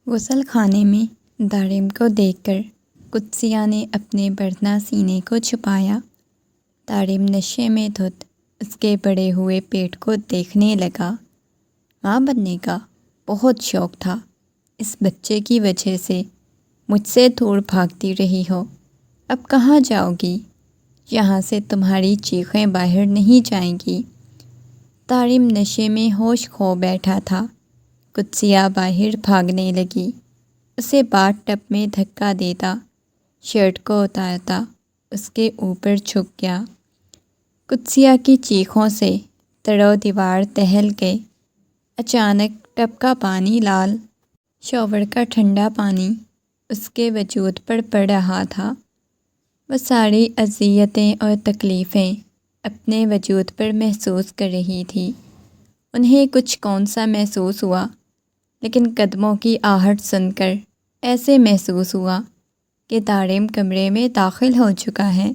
غسل خانے میں دارم کو دیکھ کر قدسیہ نے اپنے برہنہ سینے کو چھپایا۔ دارم نشے میں دھت اس کے بڑے ہوئے پیٹ کو دیکھنے لگا۔ ماں بننے کا بہت شوق تھا۔ اس بچے کی وجہ سے مجھ سے دور بھاگتی رہی ہو۔ اب کہاں جاؤ گی؟ یہاں سے تمہاری چیخیں باہر نہیں جائیں گی۔ دارم نشے میں ہوش کھو بیٹھا تھا۔ قدسیہ باہر بھاگنے لگی۔ اسے باتھ ٹب میں دھکا دیتا، شرٹ کو اتارتا، اس کے اوپر جھک گیا۔ قدسیہ کی چیخوں سے در و دیوار دہل گئے۔ اچانک ٹب کا پانی لال، شاور کا ٹھنڈا پانی اس کے وجود پر پڑ رہا تھا۔ وہ ساری اذیتیں اور تکلیفیں اپنے وجود پر محسوس کر رہی تھی۔ انہیں کچھ کون سا محسوس ہوا، لیکن قدموں کی آہٹ سن کر ایسے محسوس ہوا کہ دارم کمرے میں داخل ہو چکا ہے۔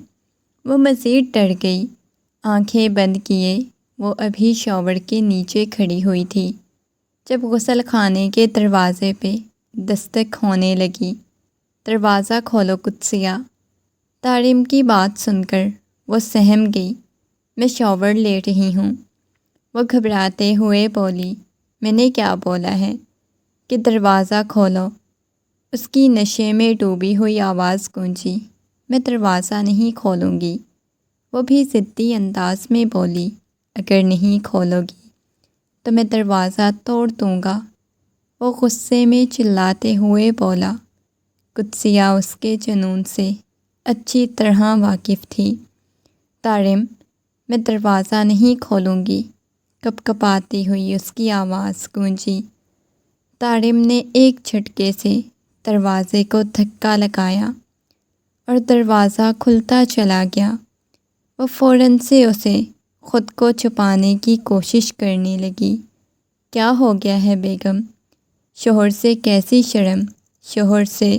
وہ مزید ڈر گئی۔ آنکھیں بند کیے وہ ابھی شاور کے نیچے کھڑی ہوئی تھی جب غسل خانے کے دروازے پہ دستک ہونے لگی۔ دروازہ کھولو قدسیہ۔ دارم کی بات سن کر وہ سہم گئی۔ میں شاور لے رہی ہوں۔ وہ گھبراتے ہوئے بولی۔ میں نے کیا بولا ہے کہ دروازہ کھولو؟ اس کی نشے میں ڈوبی ہوئی آواز گونجی۔ میں دروازہ نہیں کھولوں گی۔ وہ بھی ضدی انداز میں بولی۔ اگر نہیں کھولو گی تو میں دروازہ توڑ دوں گا۔ وہ غصے میں چلاتے ہوئے بولا۔ قدسیہ اس کے جنون سے اچھی طرح واقف تھی۔ دارم، میں دروازہ نہیں کھولوں گی، کپ کپاتی ہوئی اس کی آواز گونجی۔ دارم نے ایک جھٹکے سے دروازے کو دھکا لگایا اور دروازہ کھلتا چلا گیا۔ وہ فوراً سے اسے خود کو چھپانے کی کوشش کرنے لگی۔ کیا ہو گیا ہے بیگم؟ شوہر سے کیسی شرم؟ شوہر سے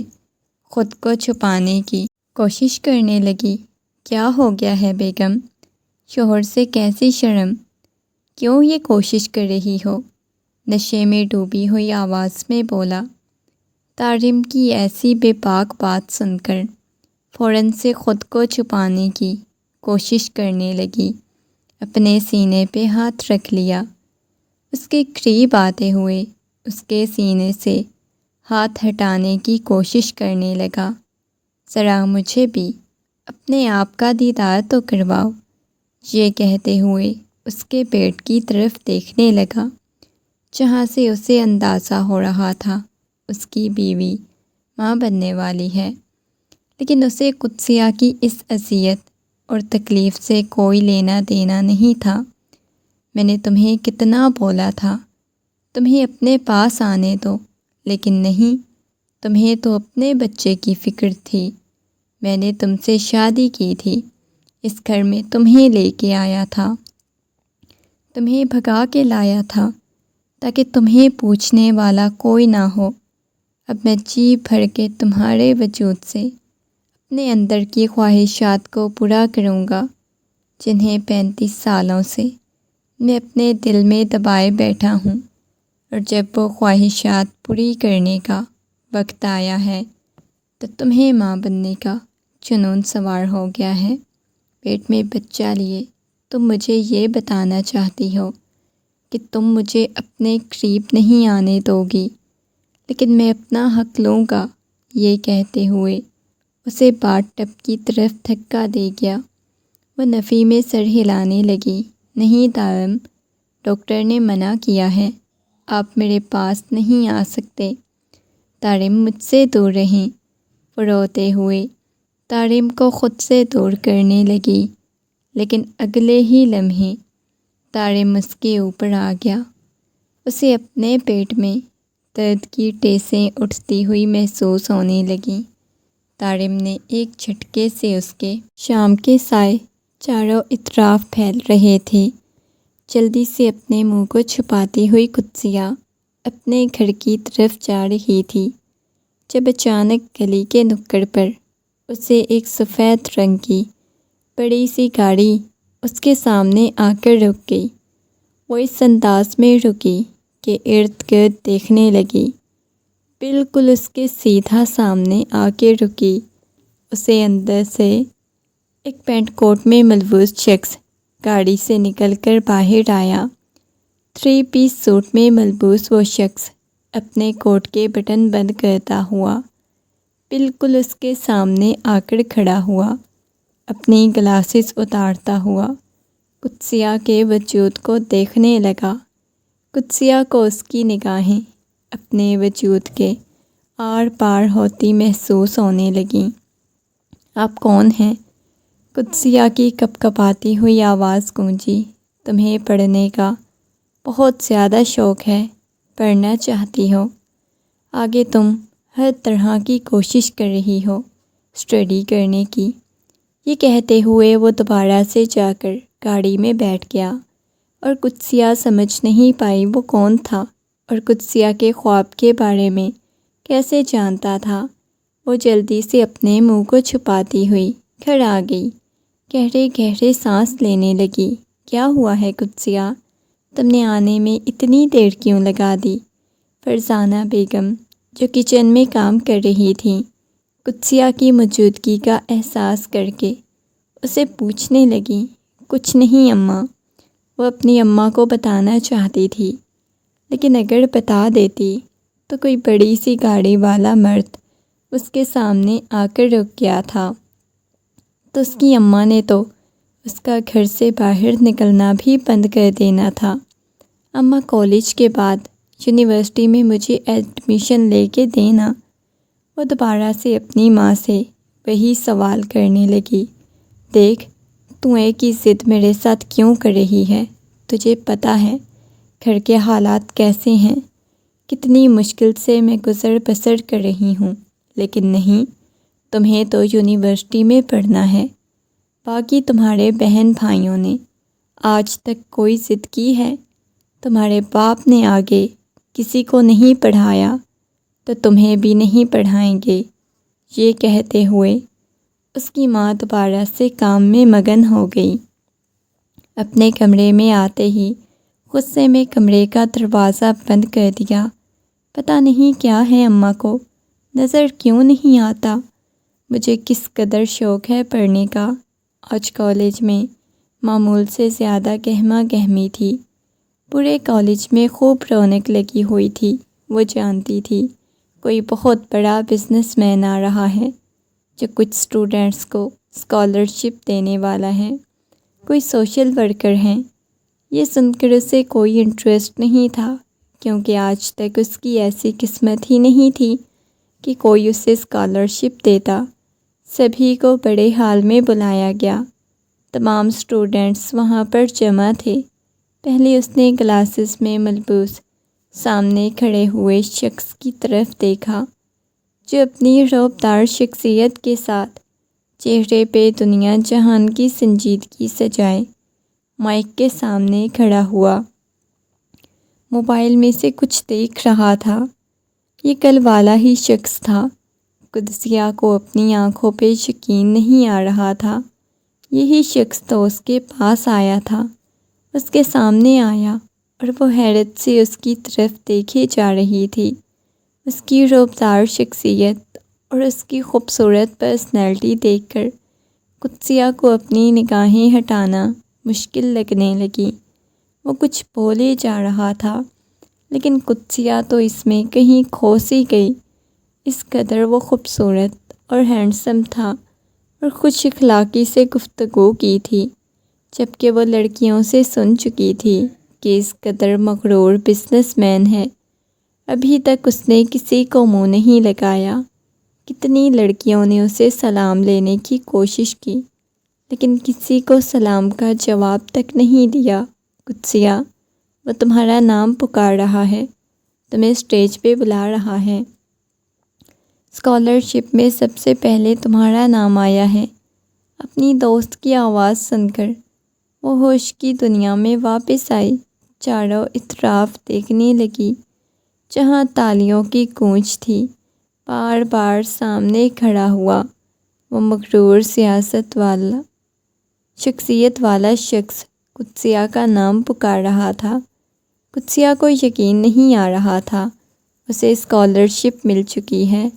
خود کو چھپانے کی کوشش کرنے لگی۔ کیا ہو گیا ہے بیگم؟ شوہر سے کیسی شرم؟ کیوں یہ کوشش کر رہی ہو؟ نشے میں ڈوبی ہوئی آواز میں بولا۔ دارم کی ایسی بے باک بات سن کر فوراً سے خود کو چھپانے کی کوشش کرنے لگی۔ اپنے سینے پہ ہاتھ رکھ لیا۔ اس کے قریب آتے ہوئے اس کے سینے سے ہاتھ ہٹانے کی کوشش کرنے لگا۔ ذرا مجھے بھی اپنے آپ کا دیدار تو کرواؤ، یہ کہتے ہوئے اس کے پیٹ کی طرف دیکھنے لگا، جہاں سے اسے اندازہ ہو رہا تھا اس کی بیوی ماں بننے والی ہے۔ لیکن اسے قدسیہ کی اس اذیت اور تکلیف سے کوئی لینا دینا نہیں تھا۔ میں نے تمہیں کتنا بولا تھا تمہیں اپنے پاس آنے دو، لیکن نہیں، تمہیں تو اپنے بچے کی فکر تھی۔ میں نے تم سے شادی کی تھی، اس گھر میں تمہیں لے کے آیا تھا، تمہیں بھگا کے لایا تھا تاکہ تمہیں پوچھنے والا کوئی نہ ہو۔ اب میں جی بھر کے تمہارے وجود سے اپنے اندر کی خواہشات کو پورا کروں گا، جنہیں 35 سالوں سے میں اپنے دل میں دبائے بیٹھا ہوں۔ اور جب وہ خواہشات پوری کرنے کا وقت آیا ہے تو تمہیں ماں بننے کا جنون سوار ہو گیا ہے۔ پیٹ میں بچہ لیے تم مجھے یہ بتانا چاہتی ہو کہ تم مجھے اپنے قریب نہیں آنے دو گی، لیکن میں اپنا حق لوں گا۔ یہ کہتے ہوئے اسے باتھ ٹب کی طرف دھکا دے گیا۔ وہ نفی میں سر ہلانے لگی۔ نہیں دارم، ڈاکٹر نے منع کیا ہے، آپ میرے پاس نہیں آ سکتے۔ دارم، مجھ سے دور رہیں۔ وہ روتے ہوئے دارم کو خود سے دور کرنے لگی، لیکن اگلے ہی لمحے دارم اس کے اوپر آ گیا۔ اسے اپنے پیٹ میں درد کی ٹیسیں اٹھتی ہوئی محسوس ہونے لگیں۔ دارم نے ایک جھٹکے سے اس کے شام کے سائے چاروں اطراف پھیل رہے تھے۔ جلدی سے اپنے منہ کو چھپاتی ہوئی قدسیہ اپنے گھر کی طرف جا رہی تھی جب اچانک گلی کے نکڑ پر اسے ایک سفید رنگ کی بڑی سی گاڑی اس کے سامنے آ کر رک گئی۔ وہ اس انداز میں رکی کہ ارد گرد دیکھنے لگی۔ بالکل اس کے سیدھا سامنے آ کے رکی۔ اسے اندر سے ایک پینٹ کوٹ میں ملبوس شخص گاڑی سے نکل کر باہر آیا۔ 3 پیس سوٹ میں ملبوس وہ شخص اپنے کوٹ کے بٹن بند کرتا ہوا بالکل اس کے سامنے آ کر کھڑا ہوا، اپنی گلاسز اتارتا ہوا قدسیہ کے وجود کو دیکھنے لگا۔ قدسیہ کو اس کی نگاہیں اپنے وجود کے آر پار ہوتی محسوس ہونے لگیں۔ آپ کون ہیں؟ قدسیہ کی کپ کپاتی ہوئی آواز گونجی۔ تمہیں پڑھنے کا بہت زیادہ شوق ہے، پڑھنا چاہتی ہو؟ آگے تم ہر طرح کی کوشش کر رہی ہو اسٹڈی کرنے کی۔ یہ کہتے ہوئے وہ دوبارہ سے جا کر گاڑی میں بیٹھ گیا، اور قدسیہ سمجھ نہیں پائی وہ کون تھا اور قدسیہ کے خواب کے بارے میں کیسے جانتا تھا۔ وہ جلدی سے اپنے منہ کو چھپاتی ہوئی گھر آ گئی، گہرے گہرے سانس لینے لگی۔ کیا ہوا ہے قدسیہ؟ تم نے آنے میں اتنی دیر کیوں لگا دی؟ فرزانہ بیگم جو کچن میں کام کر رہی تھیں، قدسیہ کی موجودگی کا احساس کر کے اسے پوچھنے لگیں۔ کچھ نہیں اماں۔ وہ اپنی اماں کو بتانا چاہتی تھی، لیکن اگر بتا دیتی تو کوئی بڑی سی گاڑی والا مرد اس کے سامنے آ کر رک گیا تھا، تو اس کی اماں نے تو اس کا گھر سے باہر نکلنا بھی بند کر دینا تھا۔ اماں کالج کے بعد یونیورسٹی میں مجھے ایڈمیشن لے کے دینا۔ وہ دوبارہ سے اپنی ماں سے وہی سوال کرنے لگی۔ دیکھ، تو ایک ہی ضد میرے ساتھ کیوں کر رہی ہے؟ تجھے پتہ ہے گھر کے حالات کیسے ہیں، کتنی مشکل سے میں گزر بسر کر رہی ہوں، لیکن نہیں، تمہیں تو یونیورسٹی میں پڑھنا ہے۔ باقی تمہارے بہن بھائیوں نے آج تک کوئی ضد کی ہے؟ تمہارے باپ نے آگے کسی کو نہیں پڑھایا تو تمہیں بھی نہیں پڑھائیں گے۔ یہ کہتے ہوئے اس کی ماں دوبارہ سے کام میں مگن ہو گئی۔ اپنے کمرے میں آتے ہی غصے میں کمرے کا دروازہ بند کر دیا۔ پتہ نہیں کیا ہے اماں کو، نظر کیوں نہیں آتا؟ مجھے کس قدر شوق ہے پڑھنے کا۔ آج کالج میں معمول سے زیادہ گہما گہمی تھی۔ پورے کالج میں خوب رونق لگی ہوئی تھی۔ وہ جانتی تھی کوئی بہت بڑا بزنس مین آ رہا ہے جو کچھ اسٹوڈنٹس کو اسکالرشپ دینے والا ہے، کوئی سوشل ورکر ہیں۔ یہ سن کر اسے کوئی انٹرسٹ نہیں تھا، کیونکہ آج تک اس کی ایسی قسمت ہی نہیں تھی کہ کوئی اسے اسکالرشپ دیتا۔ سبھی کو بڑے ہال میں بلایا گیا۔ تمام اسٹوڈنٹس وہاں پر جمع تھے۔ پہلے اس نے گلاسز میں ملبوس سامنے کھڑے ہوئے شخص کی طرف دیکھا، جو اپنی رعبدار شخصیت کے ساتھ چہرے پہ دنیا جہان کی سنجیدگی سجائے مائک کے سامنے کھڑا ہوا، موبائل میں سے کچھ دیکھ رہا تھا۔ یہ کل والا ہی شخص تھا۔ قدسیہ کو اپنی آنکھوں پہ یقین نہیں آ رہا تھا۔ یہی شخص تو اس کے پاس آیا تھا، اس کے سامنے آیا، اور وہ حیرت سے اس کی طرف دیکھے جا رہی تھی۔ اس کی رعبدار شخصیت اور اس کی خوبصورت پرسنالٹی دیکھ کر قدسیہ کو اپنی نگاہیں ہٹانا مشکل لگنے لگی۔ وہ کچھ بولے جا رہا تھا، لیکن قدسیہ تو اس میں کہیں کھو سی گئی۔ اس قدر وہ خوبصورت اور ہینڈسم تھا اور خوش اخلاقی سے گفتگو کی تھی، جبکہ وہ لڑکیوں سے سن چکی تھی کہ اس قدر مغرور بزنس مین ہے۔ ابھی تک اس نے کسی کو منہ نہیں لگایا۔ کتنی لڑکیوں نے اسے سلام لینے کی کوشش کی، لیکن کسی کو سلام کا جواب تک نہیں دیا۔ قدسیہ، وہ تمہارا نام پکار رہا ہے، تمہیں اسٹیج پہ بلا رہا ہے۔ اسکالرشپ میں سب سے پہلے تمہارا نام آیا ہے۔ اپنی دوست کی آواز سن کر وہ ہوش کی دنیا میں واپس آئی، چاروں اطراف دیکھنے لگی۔ جہاں تالیوں کی گونج تھی، بار بار سامنے کھڑا ہوا وہ مغرور شخصیت والا شخص قدسیہ کا نام پکار رہا تھا۔ قدسیہ کو یقین نہیں آ رہا تھا۔ اسے اسکالرشپ مل چکی ہے۔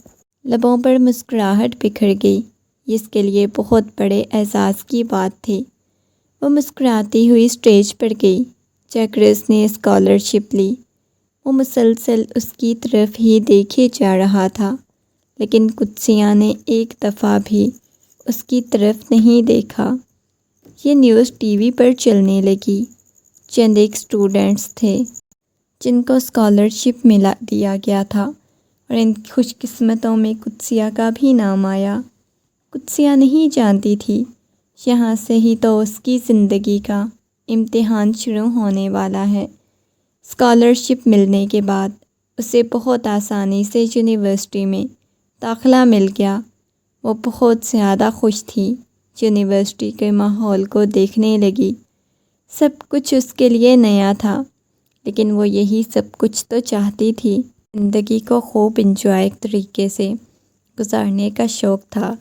لبوں پر مسکراہٹ بکھر گئی۔ یہ اس کے لیے بہت بڑے اعزاز کی بات تھی۔ وہ مسکراتی ہوئی اسٹیج پر گئی۔ چیکرس نے اسکالرشپ لی۔ وہ مسلسل اس کی طرف ہی دیکھے جا رہا تھا، لیکن قدسیہ نے ایک دفعہ بھی اس کی طرف نہیں دیکھا۔ یہ نیوز ٹی وی پر چلنے لگی۔ چند ایک اسٹوڈنٹس تھے جن کو اسکالرشپ دیا گیا تھا، اور ان خوش قسمتوں میں قدسیہ کا بھی نام آیا۔ قدسیہ نہیں جانتی تھی یہاں سے ہی تو اس کی زندگی کا امتحان شروع ہونے والا ہے۔ اسکالرشپ ملنے کے بعد اسے بہت آسانی سے یونیورسٹی میں داخلہ مل گیا۔ وہ بہت زیادہ خوش تھی۔ یونیورسٹی کے ماحول کو دیکھنے لگی۔ سب کچھ اس کے لیے نیا تھا، لیکن وہ یہی سب کچھ تو چاہتی تھی۔ زندگی کو خوب انجوائے طریقے سے گزارنے کا شوق تھا۔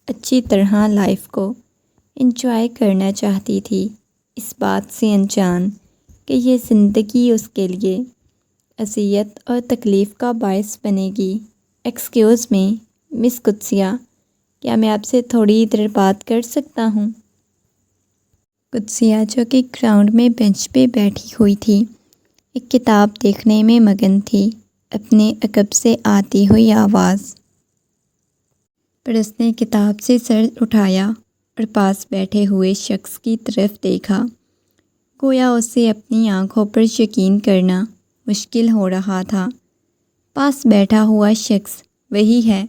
اچھی طرح لائف کو انجوائے کرنا چاہتی تھی، اس بات سے انجان کہ یہ زندگی اس کے لیے اذیت اور تکلیف کا باعث بنے گی۔ ایکسکیوز می مس قدسیہ، کیا میں آپ سے تھوڑی دیر بات کر سکتا ہوں؟ قدسیہ جو کہ گراؤنڈ میں بینچ پہ بیٹھی ہوئی تھی، ایک کتاب دیکھنے میں مگن تھی۔ اپنے عقب سے آتی ہوئی آواز پر اس نے کتاب سے سر اٹھایا اور پاس بیٹھے ہوئے شخص کی طرف دیکھا۔ گویا اسے اپنی آنکھوں پر یقین کرنا مشکل ہو رہا تھا۔ پاس بیٹھا ہوا شخص وہی ہے۔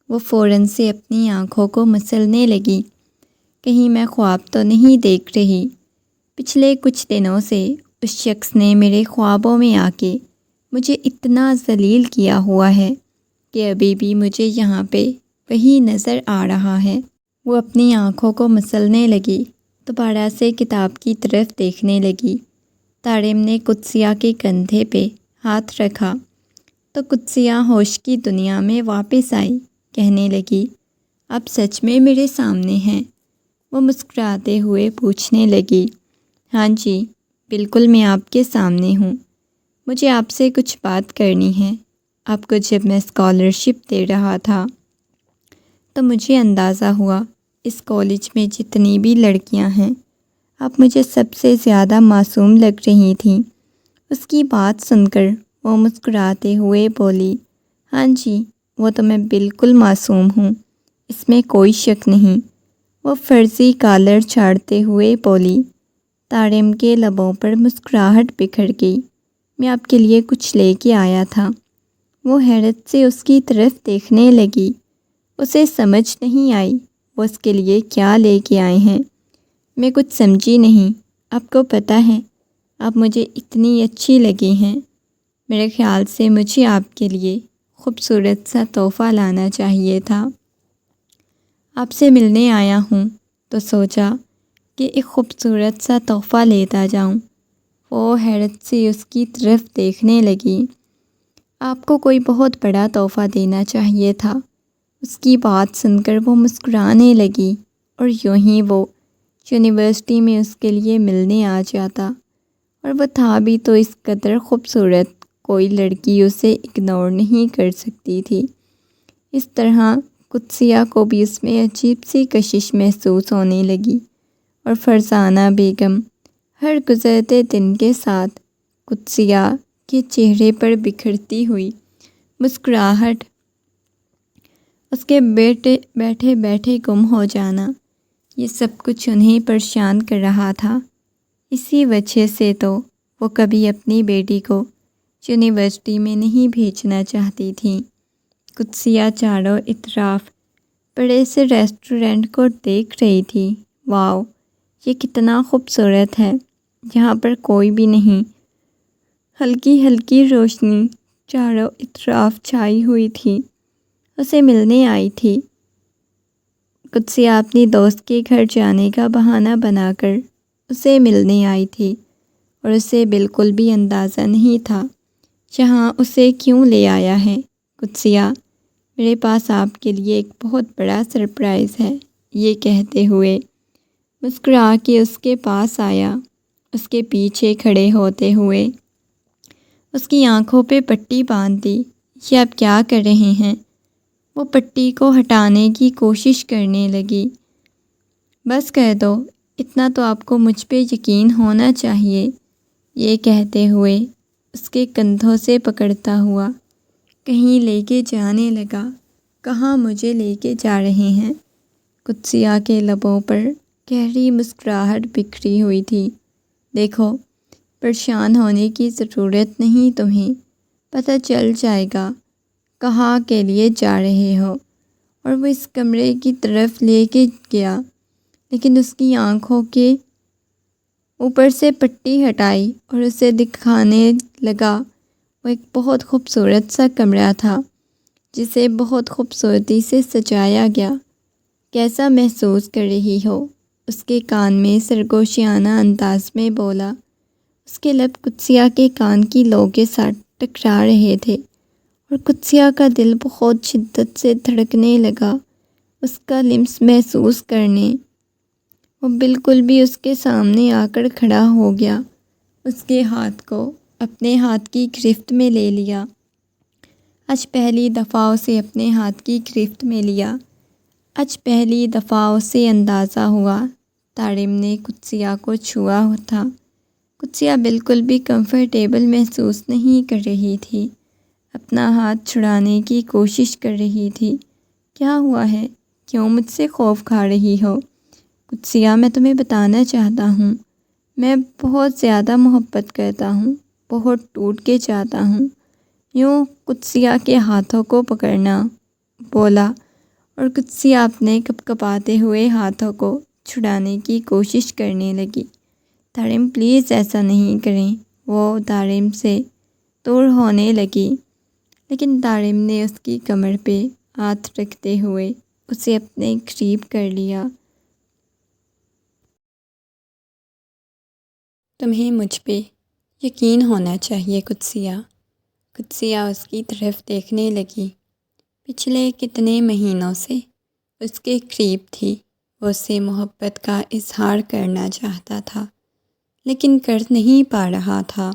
وہ فوراً سے اپنی آنکھوں کو مسلنے لگی۔ کہیں میں خواب تو نہیں دیکھ رہی؟ پچھلے کچھ دنوں سے اس شخص نے میرے خوابوں میں آ کے مجھے اتنا ذلیل کیا ہوا ہے کہ ابھی بھی مجھے یہاں پہ وہی نظر آ رہا ہے۔ وہ اپنی آنکھوں کو مسلنے لگی، دوبارہ سے کتاب کی طرف دیکھنے لگی۔ طارم نے قدسیہ کے کندھے پہ ہاتھ رکھا تو قدسیہ ہوش کی دنیا میں واپس آئی۔ کہنے لگی، آپ سچ میں میرے سامنے ہیں؟ وہ مسکراتے ہوئے پوچھنے لگی، ہاں جی، بالکل میں آپ کے سامنے ہوں۔ مجھے آپ سے کچھ بات کرنی ہے۔ آپ کو جب میں اسکالرشپ دے رہا تھا تو مجھے اندازہ ہوا اس کالج میں جتنی بھی لڑکیاں ہیں، آپ مجھے سب سے زیادہ معصوم لگ رہی تھیں۔ اس کی بات سن کر وہ مسکراتے ہوئے بولی، ہاں جی، وہ تو میں بالکل معصوم ہوں، اس میں کوئی شک نہیں۔ وہ فرضی کالر چھاڑتے ہوئے بولی۔ طارم کے لبوں پر مسکراہٹ بکھر گئی۔ میں آپ کے لیے کچھ لے کے آیا تھا۔ وہ حیرت سے اس کی طرف دیکھنے لگی۔ اسے سمجھ نہیں آئی وہ اس کے لیے کیا لے کے آئے ہیں۔ میں کچھ سمجھی نہیں۔ آپ کو پتہ ہے آپ مجھے اتنی اچھی لگی ہیں، میرے خیال سے مجھے آپ کے لیے خوبصورت سا تحفہ لانا چاہیے تھا۔ آپ سے ملنے آیا ہوں تو سوچا کہ ایک خوبصورت سا تحفہ لیتا جاؤں۔ وہ حیرت سے اس کی طرف دیکھنے لگی۔ آپ کو کوئی بہت بڑا تحفہ دینا چاہیے تھا۔ اس کی بات سن کر وہ مسکرانے لگی، اور یوں ہی وہ یونیورسٹی میں اس کے لیے ملنے آ جاتا، اور وہ تھا بھی تو اس قدر خوبصورت، کوئی لڑکی اسے اگنور نہیں کر سکتی تھی۔ اس طرح قدسیہ کو بھی اس میں عجیب سی کشش محسوس ہونے لگی، اور فرزانہ بیگم ہر گزرتے دن کے ساتھ قدسیہ کے چہرے پر بکھرتی ہوئی مسکراہٹ، اس کے بیٹھے بیٹھے گم ہو جانا، یہ سب کچھ انہیں پریشان کر رہا تھا۔ اسی وجہ سے تو وہ کبھی اپنی بیٹی کو یونیورسٹی میں نہیں بھیجنا چاہتی تھیں۔ قدسیہ چاروں اطراف بڑے سے ریسٹورنٹ کو دیکھ رہی تھی۔ واو، یہ کتنا خوبصورت ہے، یہاں پر کوئی بھی نہیں۔ ہلکی ہلکی روشنی چاروں اطراف چھائی ہوئی تھی۔ اسے ملنے آئی تھی۔ قدسیہ اپنی دوست کے گھر جانے کا بہانہ بنا کر اسے ملنے آئی تھی، اور اسے بالکل بھی اندازہ نہیں تھا یہاں اسے کیوں لے آیا ہے۔ قدسیہ، میرے پاس آپ کے لیے ایک بہت بڑا سرپرائز ہے، یہ کہتے ہوئے مسکرا کے اس کے پاس آیا۔ اس کے پیچھے کھڑے ہوتے ہوئے اس کی آنکھوں پہ پٹی باندھ دی۔ یہ آپ کیا کر رہے ہیں؟ وہ پٹی کو ہٹانے کی کوشش کرنے لگی۔ بس کر دو، اتنا تو آپ کو مجھ پہ یقین ہونا چاہیے، یہ کہتے ہوئے اس کے کندھوں سے پکڑتا ہوا کہیں لے کے جانے لگا۔ کہاں مجھے لے کے جا رہے ہیں؟ قدسیہ کے لبوں پر گہری مسکراہٹ بکھری ہوئی تھی۔ دیکھو، پریشان ہونے کی ضرورت نہیں تمہیں، پتہ چل جائے گا کہاں کے لیے جا رہے ہو۔ اور وہ اس کمرے کی طرف لے کے گیا، لیکن اس کی آنکھوں کے اوپر سے پٹی ہٹائی اور اسے دکھانے لگا وہ ایک بہت خوبصورت سا کمرہ تھا جسے بہت خوبصورتی سے سجایا گیا۔ کیسا محسوس کر رہی ہو؟ اس کے کان میں سرگوشیانہ انداز میں بولا۔ اس کے لب قدسیہ کے کان کی لو کے ساتھ ٹکرا رہے تھے اور قدسیہ کا دل بہت شدت سے دھڑکنے لگا اس کا لمس محسوس کرنے۔ وہ بالکل بھی اس کے سامنے آ کر کھڑا ہو گیا، اس کے ہاتھ کو اپنے ہاتھ کی گرفت میں لے لیا۔ آج پہلی دفعہ اسے اپنے ہاتھ کی گرفت میں لیا۔ آج پہلی دفعہ اسے اندازہ ہوا طارم نے قدسیہ کو چھوا تھا۔ قدسیہ بالکل بھی کمفرٹیبل محسوس نہیں کر رہی تھی، اپنا ہاتھ چھڑانے کی کوشش کر رہی تھی۔ کیا ہوا ہے؟ کیوں مجھ سے خوف کھا رہی ہو؟ قدسیہ، میں تمہیں بتانا چاہتا ہوں، میں بہت زیادہ محبت کرتا ہوں، بہت ٹوٹ کے چاہتا ہوں۔ یوں قدسیہ کے ہاتھوں کو پکڑنا بولا اور قدسیہ اپنے کپکپاتے ہوئے ہاتھوں کو چھڑانے کی کوشش کرنے لگی۔ طارم پلیز ایسا نہیں کریں، وہ طارم سے دور ہونے لگی، لیکن طارم نے اس کی کمر پہ ہاتھ رکھتے ہوئے اسے اپنے قریب کر لیا۔ تمہیں مجھ پہ یقین ہونا چاہیے قدسیہ۔ قدسیہ اس کی طرف دیکھنے لگی۔ پچھلے کتنے مہینوں سے اس کے قریب تھی، وہ اس سے محبت کا اظہار کرنا چاہتا تھا لیکن کر نہیں پا رہا تھا۔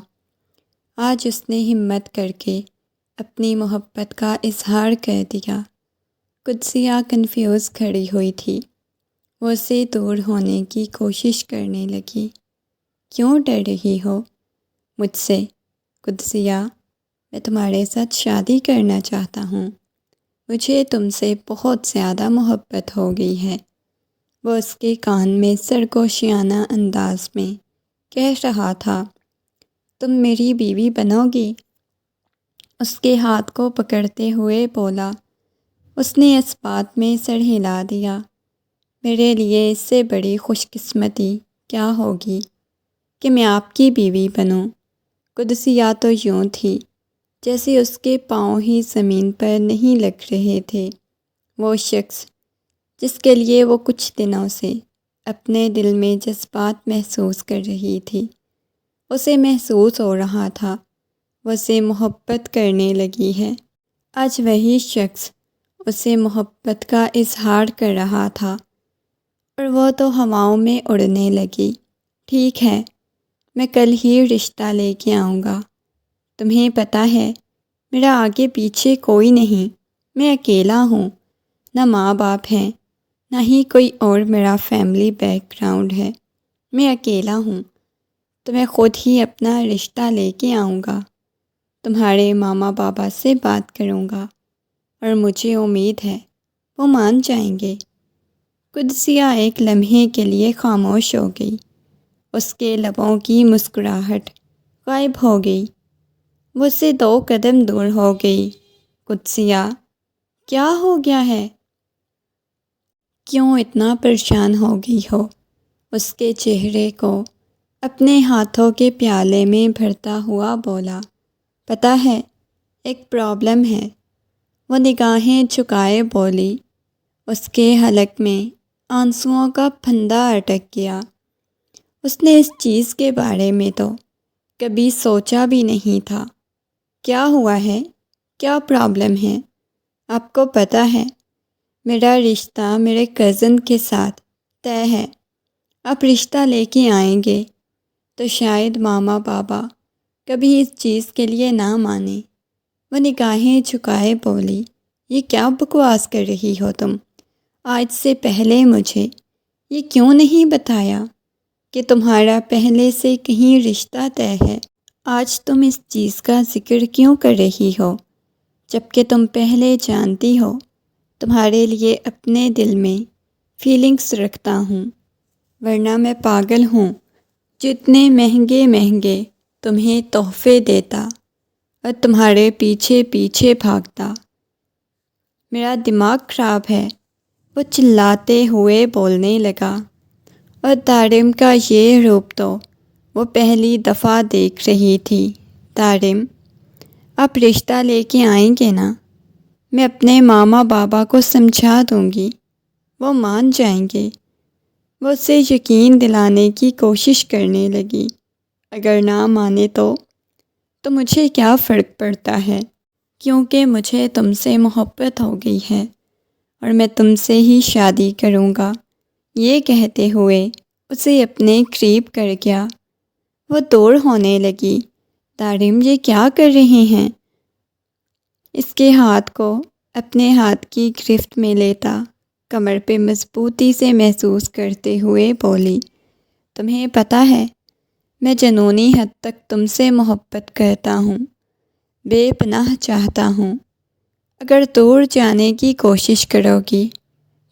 آج اس نے ہمت کر کے اپنی محبت کا اظہار کر دیا۔ قدسیہ کنفیوز کھڑی ہوئی تھی، وہ اسے دور ہونے کی کوشش کرنے لگی۔ کیوں ڈر رہی ہو مجھ سے؟ قدسیہ، میں تمہارے ساتھ شادی کرنا چاہتا ہوں، مجھے تم سے بہت زیادہ محبت ہو گئی ہے، وہ اس کے کان میں سرگوشیانہ انداز میں کہہ رہا تھا۔ تم میری بیوی بنو گی؟ اس کے ہاتھ کو پکڑتے ہوئے بولا۔ اس نے اس بات میں سر ہلا دیا۔ میرے لیے اس سے بڑی خوش قسمتی کیا ہوگی کہ میں آپ کی بیوی بنوں۔ قدسیہ تو یوں تھی جیسے اس کے پاؤں ہی زمین پر نہیں لگ رہے تھے۔ وہ شخص جس کے لیے وہ کچھ دنوں سے اپنے دل میں جذبات محسوس کر رہی تھی، اسے محسوس ہو رہا تھا وہ اسے محبت کرنے لگی ہے۔ آج وہی شخص اسے محبت کا اظہار کر رہا تھا اور وہ تو ہواؤں میں اڑنے لگی۔ ٹھیک ہے، میں کل ہی رشتہ لے کے آؤں گا۔ تمہیں پتہ ہے میرا آگے پیچھے کوئی نہیں، میں اکیلا ہوں، نہ ماں باپ ہیں نہ ہی کوئی اور میرا فیملی بیک گراؤنڈ ہے، میں اکیلا ہوں، تو میں خود ہی اپنا رشتہ لے کے آؤں گا، تمہارے ماما بابا سے بات کروں گا اور مجھے امید ہے وہ مان جائیں گے۔ قدسیہ ایک لمحے کے لیے خاموش ہو گئی، اس کے لبوں کی مسکراہٹ غائب ہو گئی، وہ اس سے 2 قدم دور ہو گئی۔ قدسیہ، کیا ہو گیا ہے؟ کیوں اتنا پریشان ہو گئی ہو؟ اس کے چہرے کو اپنے ہاتھوں کے پیالے میں بھرتا ہوا بولا۔ پتہ ہے، ایک پرابلم ہے، وہ نگاہیں جھکائے بولی۔ اس کے حلق میں آنسوؤں کا پھندا اٹک گیا۔ اس نے اس چیز کے بارے میں تو کبھی سوچا بھی نہیں تھا۔ کیا ہوا ہے؟ کیا پرابلم ہے؟ آپ کو پتہ ہے میرا رشتہ میرے کزن کے ساتھ طے ہے، آپ رشتہ لے کے آئیں گے تو شاید ماما بابا کبھی اس چیز کے لیے نہ مانے۔ وہ نگاہیں جھکائے بولی، یہ کیا بکواس کر رہی ہو تم؟ آج سے پہلے مجھے یہ کیوں نہیں بتایا کہ تمہارا پہلے سے کہیں رشتہ طے ہے؟ آج تم اس چیز کا ذکر کیوں کر رہی ہو جب کہ تم پہلے جانتی ہو تمہارے لیے اپنے دل میں فیلنگز رکھتا ہوں، ورنہ میں پاگل ہوں جتنے مہنگے مہنگے تمہیں تحفے دیتا اور تمہارے پیچھے پیچھے بھاگتا۔ میرا دماغ خراب ہے، وہ چلاتے ہوئے بولنے لگا، اور طارم کا یہ روپ تو وہ پہلی دفعہ دیکھ رہی تھی۔ طارم، آپ رشتہ لے کے آئیں گے نا؟ میں اپنے ماما بابا کو سمجھا دوں گی، وہ مان جائیں گے۔ وہ اسے یقین دلانے کی کوشش کرنے لگی، اگر نہ مانے تو مجھے کیا فرق پڑتا ہے، کیونکہ مجھے تم سے محبت ہو گئی ہے اور میں تم سے ہی شادی کروں گا۔ یہ کہتے ہوئے اسے اپنے قریب کر گیا۔ وہ دور ہونے لگی۔ طارم یہ کیا کر رہے ہیں؟ اس کے ہاتھ کو اپنے ہاتھ کی گرفت میں لیتا کمر پہ مضبوطی سے محسوس کرتے ہوئے بولی، تمہیں پتہ ہے میں جنونی حد تک تم سے محبت کرتا ہوں، بے پناہ چاہتا ہوں۔ اگر دور جانے کی کوشش کرو گی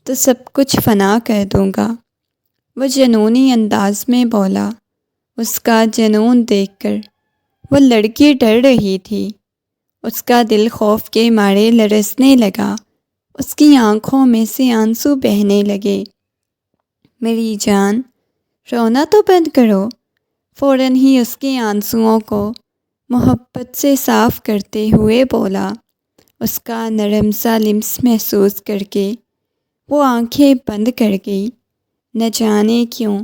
تو سب کچھ فنا کر دوں گا۔ وہ جنونی انداز میں بولا۔ اس کا جنون دیکھ کر وہ لڑکی ڈر رہی تھی۔ اس کا دل خوف کے مارے لرزنے لگا۔ اس کی آنکھوں میں سے آنسو بہنے لگے۔ میری جان، رونا تو بند کرو۔ فوراً ہی اس کے آنسوؤں کو محبت سے صاف کرتے ہوئے بولا۔ اس کا نرم سا لمس محسوس کر کے وہ آنکھیں بند کر گئی۔ نہ جانے کیوں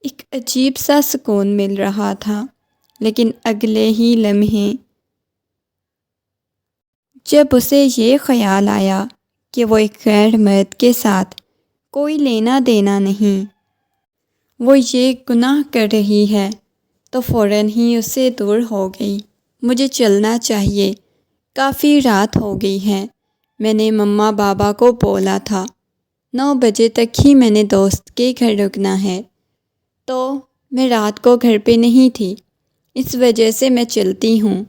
ایک عجیب سا سکون مل رہا تھا، لیکن اگلے ہی لمحے جب اسے یہ خیال آیا کہ وہ ایک غیر مرد کے ساتھ کوئی لینا دینا نہیں، وہ یہ گناہ کر رہی ہے، تو فوراً ہی اسے دور ہو گئی۔ مجھے چلنا چاہیے، کافی رات ہو گئی ہے۔ میں نے مما بابا کو بولا تھا 9 بجے تک ہی میں نے دوست کے گھر رکنا ہے، تو میں رات کو گھر پہ نہیں تھی، اس وجہ سے میں چلتی ہوں۔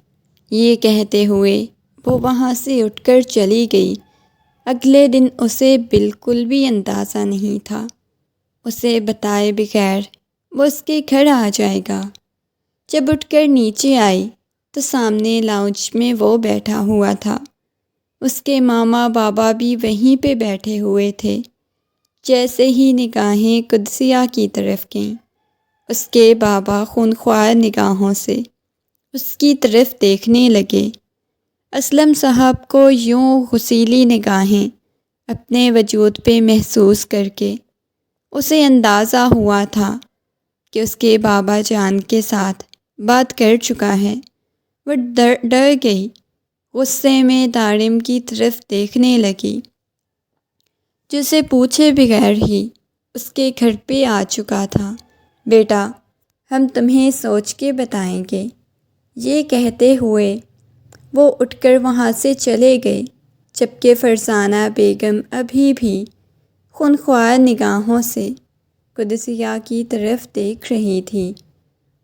یہ کہتے ہوئے وہ وہاں سے اٹھ کر چلی گئی۔ اگلے دن اسے بالکل بھی اندازہ نہیں تھا، اسے بتائے بغیر وہ اس کے گھر آ جائے گا۔ جب اٹھ کر نیچے آئی تو سامنے لاؤنج میں وہ بیٹھا ہوا تھا۔ اس کے ماما بابا بھی وہیں پہ بیٹھے ہوئے تھے۔ جیسے ہی نگاہیں قدسیہ کی طرف گئیں، اس کے بابا خونخوار نگاہوں سے اس کی طرف دیکھنے لگے۔ اسلم صاحب کو یوں غسیلی نگاہیں اپنے وجود پہ محسوس کر کے اسے اندازہ ہوا تھا کہ اس کے بابا جان کے ساتھ بات کر چکا ہے۔ وہ ڈر گئی، غصے میں طارم کی طرف دیکھنے لگی، جسے پوچھے بغیر ہی اس کے گھر پہ آ چکا تھا۔ بیٹا، ہم تمہیں سوچ کے بتائیں گے۔ یہ کہتے ہوئے وہ اٹھ کر وہاں سے چلے گئے، جبکہ فرزانہ بیگم ابھی بھی خونخوار نگاہوں سے قدسیہ کی طرف دیکھ رہی تھی۔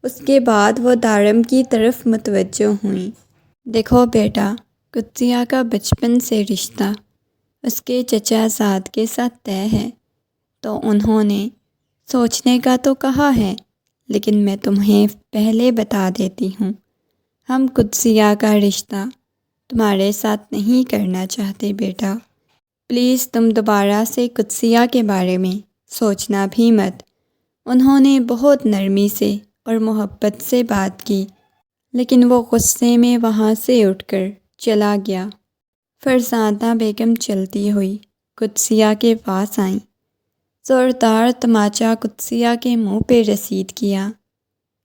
اس کے بعد وہ طارم کی طرف متوجہ ہوئیں۔ دیکھو بیٹا، قدسیہ کا بچپن سے رشتہ اس کے چچا زاد کے ساتھ طے ہے، تو انہوں نے سوچنے کا تو کہا ہے، لیکن میں تمہیں پہلے بتا دیتی ہوں، ہم قدسیہ کا رشتہ تمہارے ساتھ نہیں کرنا چاہتے بیٹا۔ پلیز تم دوبارہ سے قدسیہ کے بارے میں سوچنا بھی مت۔ انہوں نے بہت نرمی سے اور محبت سے بات کی، لیکن وہ غصے میں وہاں سے اٹھ کر چلا گیا۔ فرزانہ بیگم چلتی ہوئی قدسیہ کے پاس آئیں، زوردار تماچا قدسیہ کے منہ پہ رسید کیا۔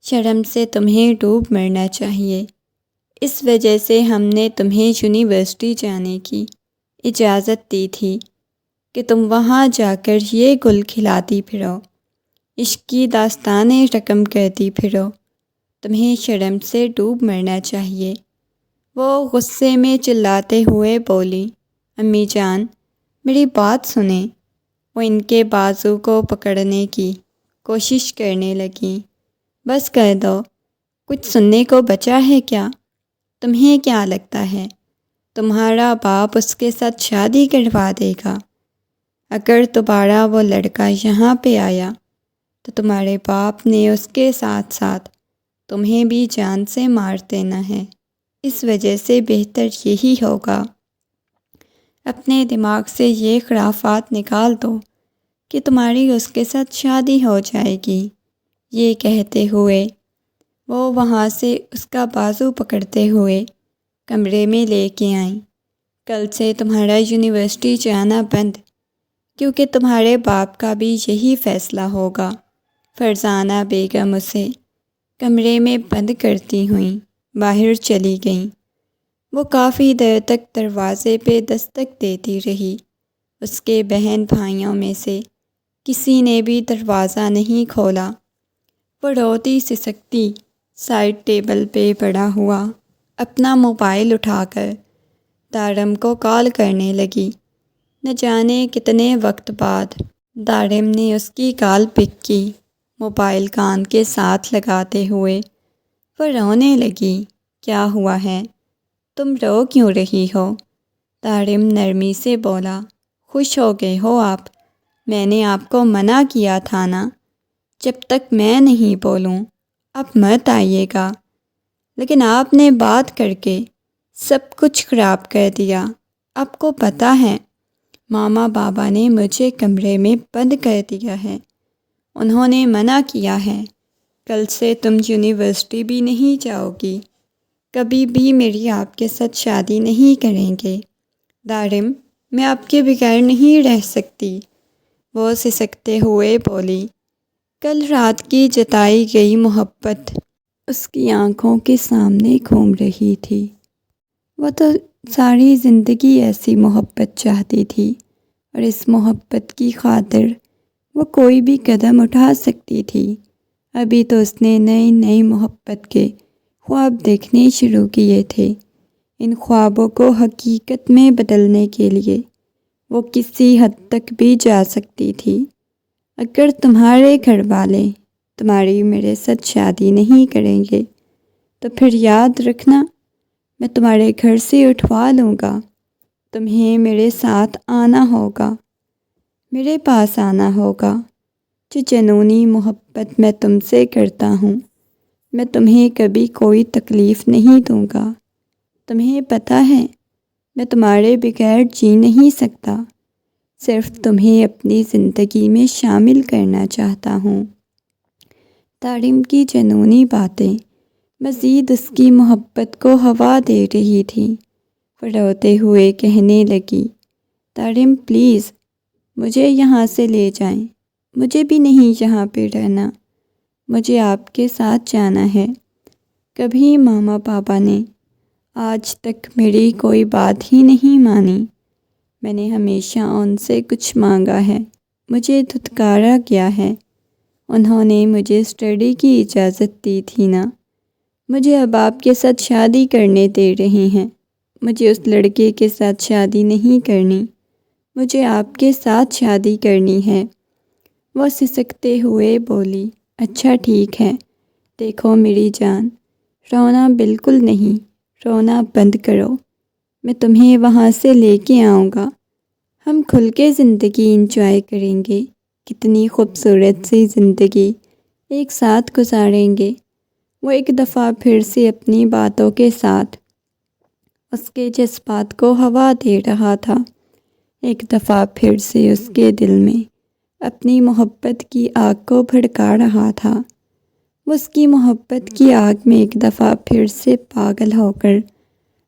شرم سے تمہیں ڈوب مرنا چاہیے، اس وجہ سے ہم نے تمہیں یونیورسٹی جانے کی اجازت دی تھی کہ تم وہاں جا کر یہ گل کھلاتی پھرو، عشق کی داستانیں رقم کرتی پھرو۔ تمہیں شرم سے ڈوب مرنا چاہیے۔ وہ غصے میں چلاتے ہوئے بولی، امی جان میری بات سنیں۔ وہ ان کے بازو کو پکڑنے کی کوشش کرنے لگیں۔ بس کر دو، کچھ سننے کو بچا ہے کیا؟ تمہیں کیا لگتا ہے تمہارا باپ اس کے ساتھ شادی کروا دے گا؟ اگر دوبارہ وہ لڑکا یہاں پہ آیا تو تمہارے باپ نے اس کے ساتھ ساتھ تمہیں بھی جان سے مار دینا ہے۔ اس وجہ سے بہتر یہی ہوگا اپنے دماغ سے یہ خرافات نکال دو کہ تمہاری اس کے ساتھ شادی ہو جائے گی۔ یہ کہتے ہوئے وہ وہاں سے اس کا بازو پکڑتے ہوئے کمرے میں لے کے آئیں۔ کل سے تمہارا یونیورسٹی جانا بند، کیونکہ تمہارے باپ کا بھی یہی فیصلہ ہوگا۔ فرزانہ بیگم اسے کمرے میں بند کرتی ہوئیں باہر چلی گئیں۔ وہ کافی دیر تک دروازے پہ دستک دیتی رہی۔ اس کے بہن بھائیوں میں سے کسی نے بھی دروازہ نہیں کھولا۔ وہ روتی سسکتی سائڈ ٹیبل پہ پڑا ہوا اپنا موبائل اٹھا کر دارم کو کال کرنے لگی۔ نہ جانے کتنے وقت بعد دارم نے اس کی کال پک کی۔ موبائل کان کے ساتھ لگاتے ہوئے وہ رونے لگی۔ کیا ہوا ہے؟ تم رو کیوں رہی ہو؟ دارم نرمی سے بولا۔ خوش ہو گئے ہو آپ؟ میں نے آپ کو منع کیا تھا نا، جب تک میں نہیں بولوں آپ مت آئیے گا، لیکن آپ نے بات کر کے سب کچھ خراب کر دیا۔ آپ کو پتہ ہے ماما بابا نے مجھے کمرے میں بند کر دیا ہے۔ انہوں نے منع کیا ہے کل سے تم یونیورسٹی بھی نہیں جاؤ گی، کبھی بھی میری آپ کے ساتھ شادی نہیں کریں گے۔ دارم میں آپ کے بغیر نہیں رہ سکتی، وہ سسکتے ہوئے بولی۔ کل رات کی جتائی گئی محبت اس کی آنکھوں کے سامنے گھوم رہی تھی۔ وہ تو ساری زندگی ایسی محبت چاہتی تھی، اور اس محبت کی خاطر وہ کوئی بھی قدم اٹھا سکتی تھی۔ ابھی تو اس نے نئی محبت کے خواب دیکھنے شروع کیے تھے۔ ان خوابوں کو حقیقت میں بدلنے کے لیے وہ کسی حد تک بھی جا سکتی تھی۔ اگر تمہارے گھر والے تمہاری میرے ساتھ شادی نہیں کریں گے تو پھر یاد رکھنا میں تمہارے گھر سے اٹھوا لوں گا۔ تمہیں میرے ساتھ آنا ہوگا، میرے پاس آنا ہوگا۔ جو جنونی محبت میں تم سے کرتا ہوں، میں تمہیں کبھی کوئی تکلیف نہیں دوں گا۔ تمہیں پتہ ہے میں تمہارے بغیر جی نہیں سکتا، صرف تمہیں اپنی زندگی میں شامل کرنا چاہتا ہوں۔ دارم کی جنونی باتیں مزید اس کی محبت کو ہوا دے رہی تھی۔ وہ روتے ہوئے کہنے لگی، دارم پلیز مجھے یہاں سے لے جائیں، مجھے بھی نہیں یہاں پہ رہنا، مجھے آپ کے ساتھ جانا ہے۔ کبھی ماما پاپا نے آج تک میری کوئی بات ہی نہیں مانی۔ میں نے ہمیشہ ان سے کچھ مانگا ہے، مجھے دھتکارا گیا ہے۔ انہوں نے مجھے اسٹڈی کی اجازت دی تھی نا، مجھے اب آپ کے ساتھ شادی کرنے دے رہے ہیں۔ مجھے اس لڑکے کے ساتھ شادی نہیں کرنی، مجھے آپ کے ساتھ شادی کرنی ہے۔ وہ سسکتے ہوئے بولی، اچھا ٹھیک ہے، دیکھو میری جان، رونا بالکل نہیں، رونا بند کرو، میں تمہیں وہاں سے لے کے آؤں گا، ہم کھل کے زندگی انجوائے کریں گے، کتنی خوبصورت سی زندگی ایک ساتھ گزاریں گے۔ وہ ایک دفعہ پھر سے اپنی باتوں کے ساتھ اس کے جذبات کو ہوا دے رہا تھا، ایک دفعہ پھر سے اس کے دل میں اپنی محبت کی آگ کو بھڑکا رہا تھا۔ وہ اس کی محبت کی آگ میں ایک دفعہ پھر سے پاگل ہو کر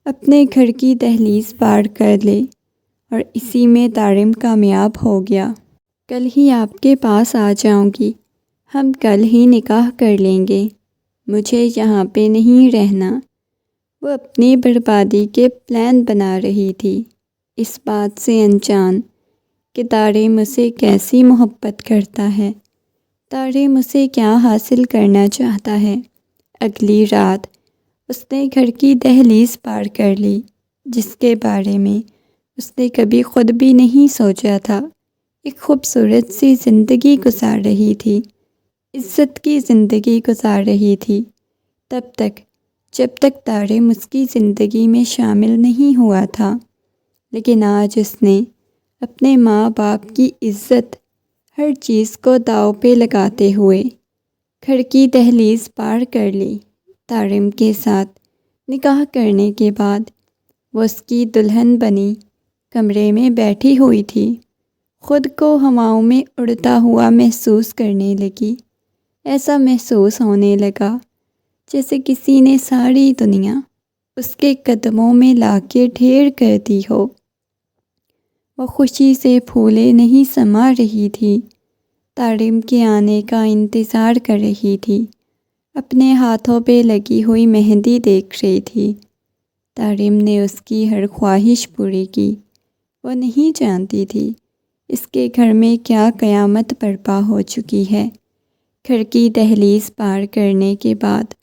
اپنے گھر کی دہلیز پار کر لے، اور اسی میں دارم کامیاب ہو گیا۔ کل ہی آپ کے پاس آ جاؤں گی، ہم کل ہی نکاح کر لیں گے، مجھے یہاں پہ نہیں رہنا۔ وہ اپنی بربادی کے پلان بنا رہی تھی، اس بات سے انجان کہ دارم اسے کیسی محبت کرتا ہے، دارم اسے کیا حاصل کرنا چاہتا ہے۔ اگلی رات اس نے گھر کی دہلیز پار کر لی، جس کے بارے میں اس نے کبھی خود بھی نہیں سوچا تھا۔ ایک خوبصورت سی زندگی گزار رہی تھی، عزت کی زندگی گزار رہی تھی، تب تک جب تک طارم اس کی زندگی میں شامل نہیں ہوا تھا۔ لیکن آج اس نے اپنے ماں باپ کی عزت، ہر چیز کو داؤ پہ لگاتے ہوئے گھر کی دہلیز پار کر لی۔ طارم کے ساتھ نکاح کرنے کے بعد وہ اس کی دلہن بنی کمرے میں بیٹھی ہوئی تھی، خود کو ہواؤں میں اڑتا ہوا محسوس کرنے لگی۔ ایسا محسوس ہونے لگا جیسے کسی نے ساری دنیا اس کے قدموں میں لا کے ڈھیر کر دی ہو۔ وہ خوشی سے پھولے نہیں سما رہی تھی، طارم کے آنے کا انتظار کر رہی تھی، اپنے ہاتھوں پہ لگی ہوئی مہندی دیکھ رہی تھی۔ طارم نے اس کی ہر خواہش پوری کی۔ وہ نہیں جانتی تھی اس کے گھر میں کیا قیامت برپا ہو چکی ہے۔ گھر کی دہلیز پار کرنے کے بعد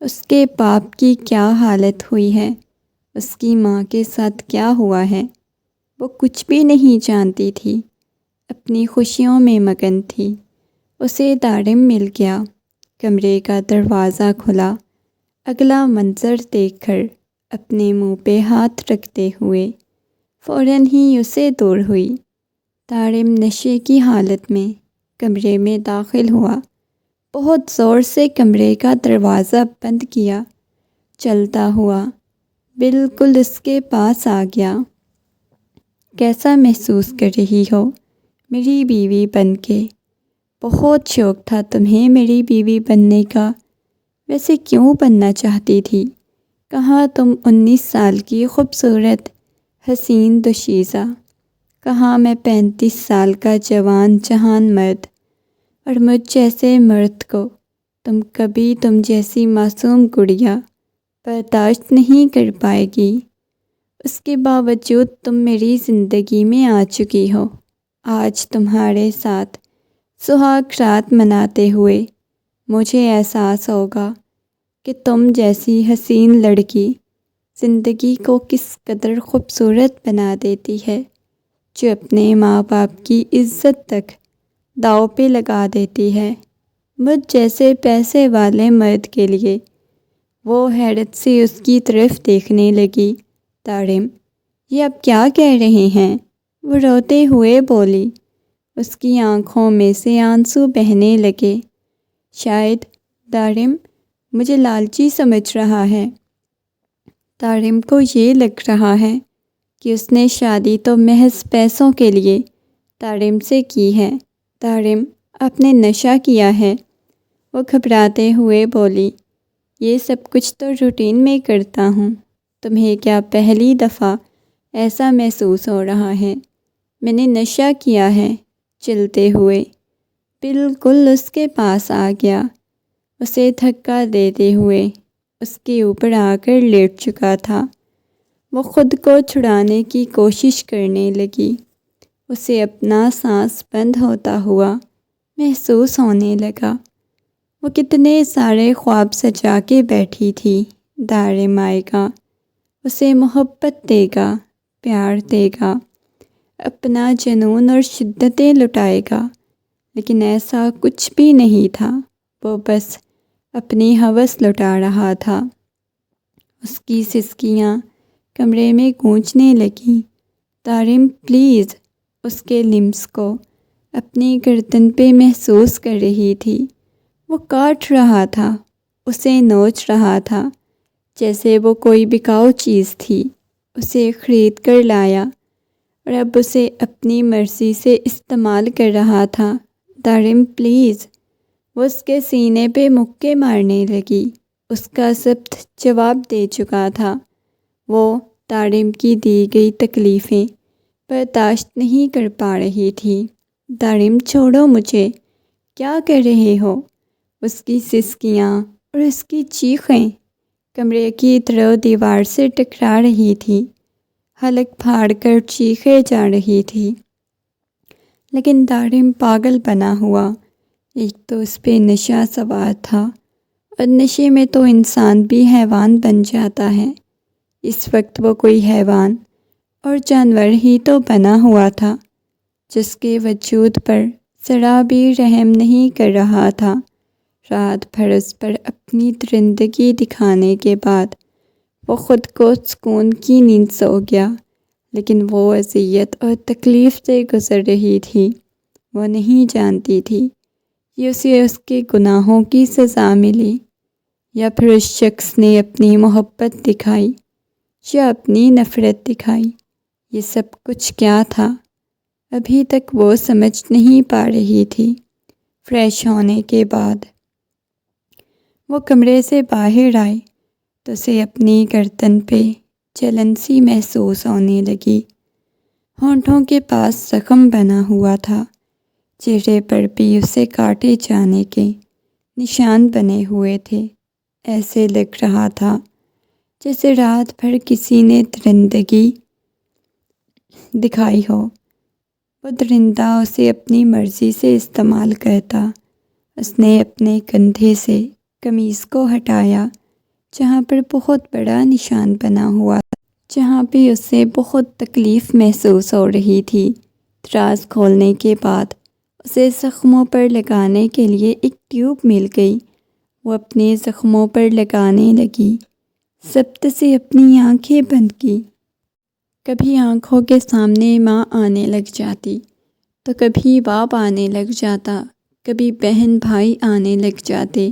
اس کے باپ کی کیا حالت ہوئی ہے، اس کی ماں کے ساتھ کیا ہوا ہے، وہ کچھ بھی نہیں جانتی تھی، اپنی خوشیوں میں مگن تھی۔ اسے طارم مل گیا، کمرے کا دروازہ کھلا، اگلا منظر دیکھ کر اپنے منہ پہ ہاتھ رکھتے ہوئے فوراً ہی اسے دور ہوئی۔ طارم نشے کی حالت میں کمرے میں داخل ہوا، بہت زور سے کمرے کا دروازہ بند کیا، چلتا ہوا بالکل اس کے پاس آ گیا۔ کیسا محسوس کر رہی ہو میری بیوی بن کے؟ بہت شوق تھا تمہیں میری بیوی بننے کا، ویسے کیوں بننا چاہتی تھی؟ کہاں تم 19 سال کی خوبصورت حسین دوشیزہ، کہاں میں 35 سال کا جوان جہان مرد، اور مجھ جیسے مرد کو تم جیسی معصوم گڑیا برداشت نہیں کر پائے گی۔ اس کے باوجود تم میری زندگی میں آ چکی ہو۔ آج تمہارے ساتھ سہاگ رات مناتے ہوئے مجھے احساس ہوگا کہ تم جیسی حسین لڑکی زندگی کو کس قدر خوبصورت بنا دیتی ہے، جو اپنے ماں باپ کی عزت تک داؤ پہ لگا دیتی ہے مجھ جیسے پیسے والے مرد کے لیے۔ وہ حیرت سے اس کی طرف دیکھنے لگی۔ طارم، یہ اب کیا کہہ رہے ہیں؟ وہ روتے ہوئے بولی۔ اس کی آنکھوں میں سے آنسو بہنے لگے۔ شاید طارم مجھے لالچی سمجھ رہا ہے۔ طارم کو یہ لگ رہا ہے کہ اس نے شادی تو محض پیسوں کے لیے طارم سے کی ہے۔ طارم، آپ نے نشہ کیا ہے؟ وہ گھبراتے ہوئے بولی۔ یہ سب کچھ تو روٹین میں کرتا ہوں، تمہیں کیا پہلی دفعہ ایسا محسوس ہو رہا ہے؟ میں نے نشہ کیا ہے، چلتے ہوئے بالکل اس کے پاس آ گیا، اسے دھکا دیتے ہوئے اس کے اوپر آ کر لیٹ چکا تھا۔ وہ خود کو چھڑانے کی کوشش کرنے لگی۔ اسے اپنا سانس بند ہوتا ہوا محسوس ہونے لگا۔ وہ کتنے سارے خواب سجا کے بیٹھی تھی۔ طارم آئے گا، اسے محبت دے گا، پیار دے گا، اپنا جنون اور شدتیں لٹائے گا، لیکن ایسا کچھ بھی نہیں تھا۔ وہ بس اپنی ہوس لٹا رہا تھا۔ اس کی سسکیاں کمرے میں گونجنے لگیں۔ طارم پلیز اس کے لمس کو اپنی گردن پہ محسوس کر رہی تھی۔ وہ کاٹ رہا تھا، اسے نوچ رہا تھا جیسے وہ کوئی بکاؤ چیز تھی۔ اسے خرید کر لایا اور اب اسے اپنی مرضی سے استعمال کر رہا تھا۔ طارم پلیز، وہ اس کے سینے پہ مکے مارنے لگی۔ اس کا ضبط جواب دے چکا تھا۔ وہ طارم کی دی گئی تکلیفیں برداشت نہیں کر پا رہی تھی۔ طارم، چھوڑو مجھے، کیا کر رہے ہو؟ اس کی سسکیاں اور اس کی چیخیں کمرے کی در و دیوار سے ٹکرا رہی تھی، حلق پھاڑ کر چیخے جا رہی تھی۔ لیکن طارم پاگل بنا ہوا، ایک تو اس پہ نشہ سوار تھا اور نشے میں تو انسان بھی حیوان بن جاتا ہے۔ اس وقت وہ کوئی حیوان اور جانور ہی تو بنا ہوا تھا، جس کے وجود پر ذرا بھی رحم نہیں کر رہا تھا۔ رات بھر اس پر اپنی درندگی دکھانے کے بعد وہ خود کو سکون کی نیند سو گیا، لیکن وہ اذیت اور تکلیف سے گزر رہی تھی۔ وہ نہیں جانتی تھی یہ اسے اس کے گناہوں کی سزا ملی، یا پھر اس شخص نے اپنی محبت دکھائی یا اپنی نفرت دکھائی۔ یہ سب کچھ کیا تھا؟ ابھی تک وہ سمجھ نہیں پا رہی تھی۔ فریش ہونے کے بعد وہ کمرے سے باہر آئی تو اسے اپنی گردن پہ جلن سی محسوس ہونے لگی۔ ہونٹوں کے پاس زخم بنا ہوا تھا، چہرے پر بھی اسے کاٹے جانے کے نشان بنے ہوئے تھے۔ ایسے لگ رہا تھا جیسے رات بھر کسی نے درندگی دکھائی ہو۔ وہ درندہ اسے اپنی مرضی سے استعمال کرتا۔ اس نے اپنے کندھے سے قمیص کو ہٹایا جہاں پر بہت بڑا نشان بنا ہوا تھا، جہاں پہ اسے بہت تکلیف محسوس ہو رہی تھی۔ دراز کھولنے کے بعد اسے زخموں پر لگانے کے لیے ایک ٹیوب مل گئی۔ وہ اپنے زخموں پر لگانے لگی، ضبط سے اپنی آنکھیں بند کی۔ کبھی آنکھوں کے سامنے ماں آنے لگ جاتی تو کبھی باپ آنے لگ جاتا، کبھی بہن بھائی آنے لگ جاتے۔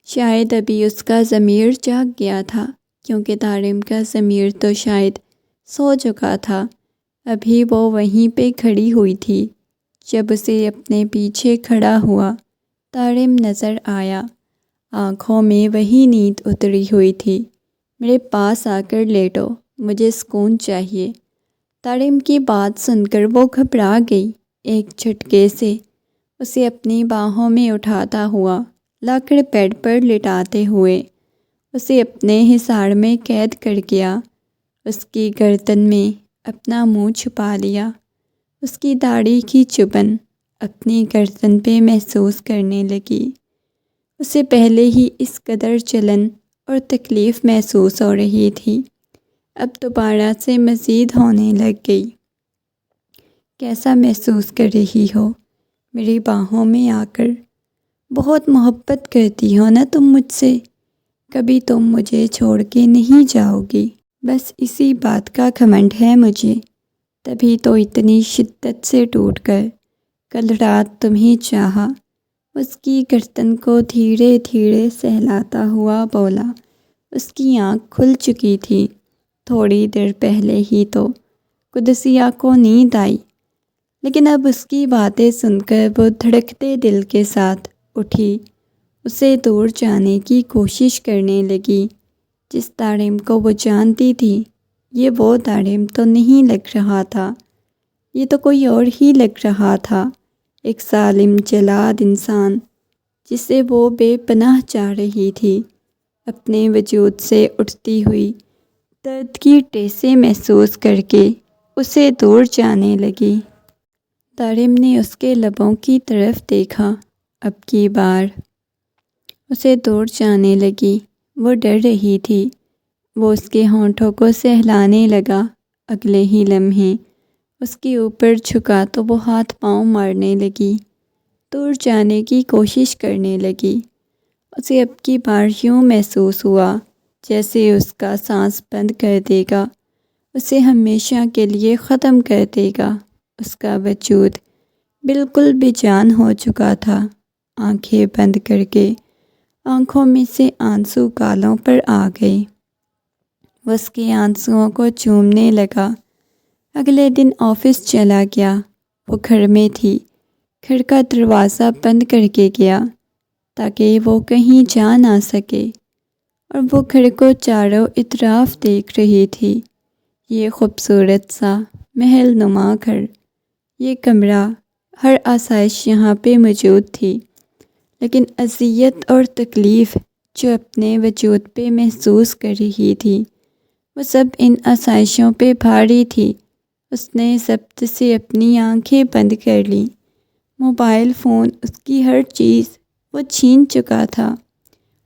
شاید ابھی اس کا ضمیر جاگ گیا تھا، کیونکہ طارم کا ضمیر تو شاید سو چکا تھا۔ ابھی وہ وہیں پہ کھڑی ہوئی تھی جب اسے اپنے پیچھے کھڑا ہوا طارم نظر آیا۔ آنکھوں میں وہی نیند اتری ہوئی تھی۔ میرے پاس آ کر لیٹو، مجھے سکون چاہیے۔ طارم کی بات سن کر وہ گھبرا گئی۔ ایک جھٹکے سے اسے اپنی باہوں میں اٹھاتا ہوا لا کر بیڈ پر لٹاتے ہوئے اسے اپنے حصار میں قید کر گیا۔ اس کی گردن میں اپنا منہ چھپا لیا۔ اس کی داڑھی کی چبھن اپنی گردن پہ محسوس کرنے لگی۔ اسے پہلے ہی اس قدر جلن اور تکلیف محسوس ہو رہی تھی، اب دوبارہ سے مزید ہونے لگ گئی۔ کیسا محسوس کر رہی ہو میری باہوں میں آ کر؟ بہت محبت کرتی ہو نا تم مجھ سے؟ کبھی تم مجھے چھوڑ کے نہیں جاؤ گی؟ بس اسی بات کا گھمنڈ ہے مجھے، تبھی تو اتنی شدت سے ٹوٹ کر کل رات تمہیں چاہا۔ اس کی گردن کو دھیرے دھیرے سہلاتا ہوا بولا۔ اس کی آنکھ کھل چکی تھی۔ تھوڑی دیر پہلے ہی تو قدسیہ کو نیند آئی، لیکن اب اس کی باتیں سن کر وہ دھڑکتے دل کے ساتھ اٹھی، اسے دور جانے کی کوشش کرنے لگی جس طارم کو وہ جانتی تھی۔ یہ وہ طارم تو نہیں لگ رہا تھا، یہ تو کوئی اور ہی لگ رہا تھا، ایک ظالم جلاد انسان جسے وہ بے پناہ چاہ رہی تھی۔ اپنے وجود سے اٹھتی ہوئی درد کی ٹیسیں محسوس کر کے اسے دور جانے لگی۔ طارم نے اس کے لبوں کی طرف دیکھا، اب کی بار اسے دور جانے لگی۔ وہ ڈر رہی تھی۔ وہ اس کے ہونٹوں کو سہلانے لگا۔ اگلے ہی لمحے اس کے اوپر جھکا تو وہ ہاتھ پاؤں مارنے لگی، دور جانے کی کوشش کرنے لگی۔ اسے اب کی بار یوں محسوس ہوا جیسے اس کا سانس بند کر دے گا، اسے ہمیشہ کے لیے ختم کر دے گا۔ اس کا وجود بالکل بے جان ہو چکا تھا۔ آنکھیں بند کر کے آنکھوں میں سے آنسو گالوں پر آ گئے۔ وہ اس کے آنسوؤں کو چومنے لگا۔ اگلے دن آفس چلا گیا۔ وہ گھر میں تھی، گھر کا دروازہ بند کر کے گیا تاکہ وہ کہیں جا نہ سکے، اور وہ گھر کو چاروں اطراف دیکھ رہی تھی۔ یہ خوبصورت سا محل نما گھر، یہ کمرہ، ہر آسائش یہاں پہ موجود تھی، لیکن اذیت اور تکلیف جو اپنے وجود پہ محسوس کر رہی تھی وہ سب ان آسائشوں پہ بھاری تھی۔ اس نے ضبط سے اپنی آنکھیں بند کر لیں۔ موبائل فون، اس کی ہر چیز وہ چھین چکا تھا۔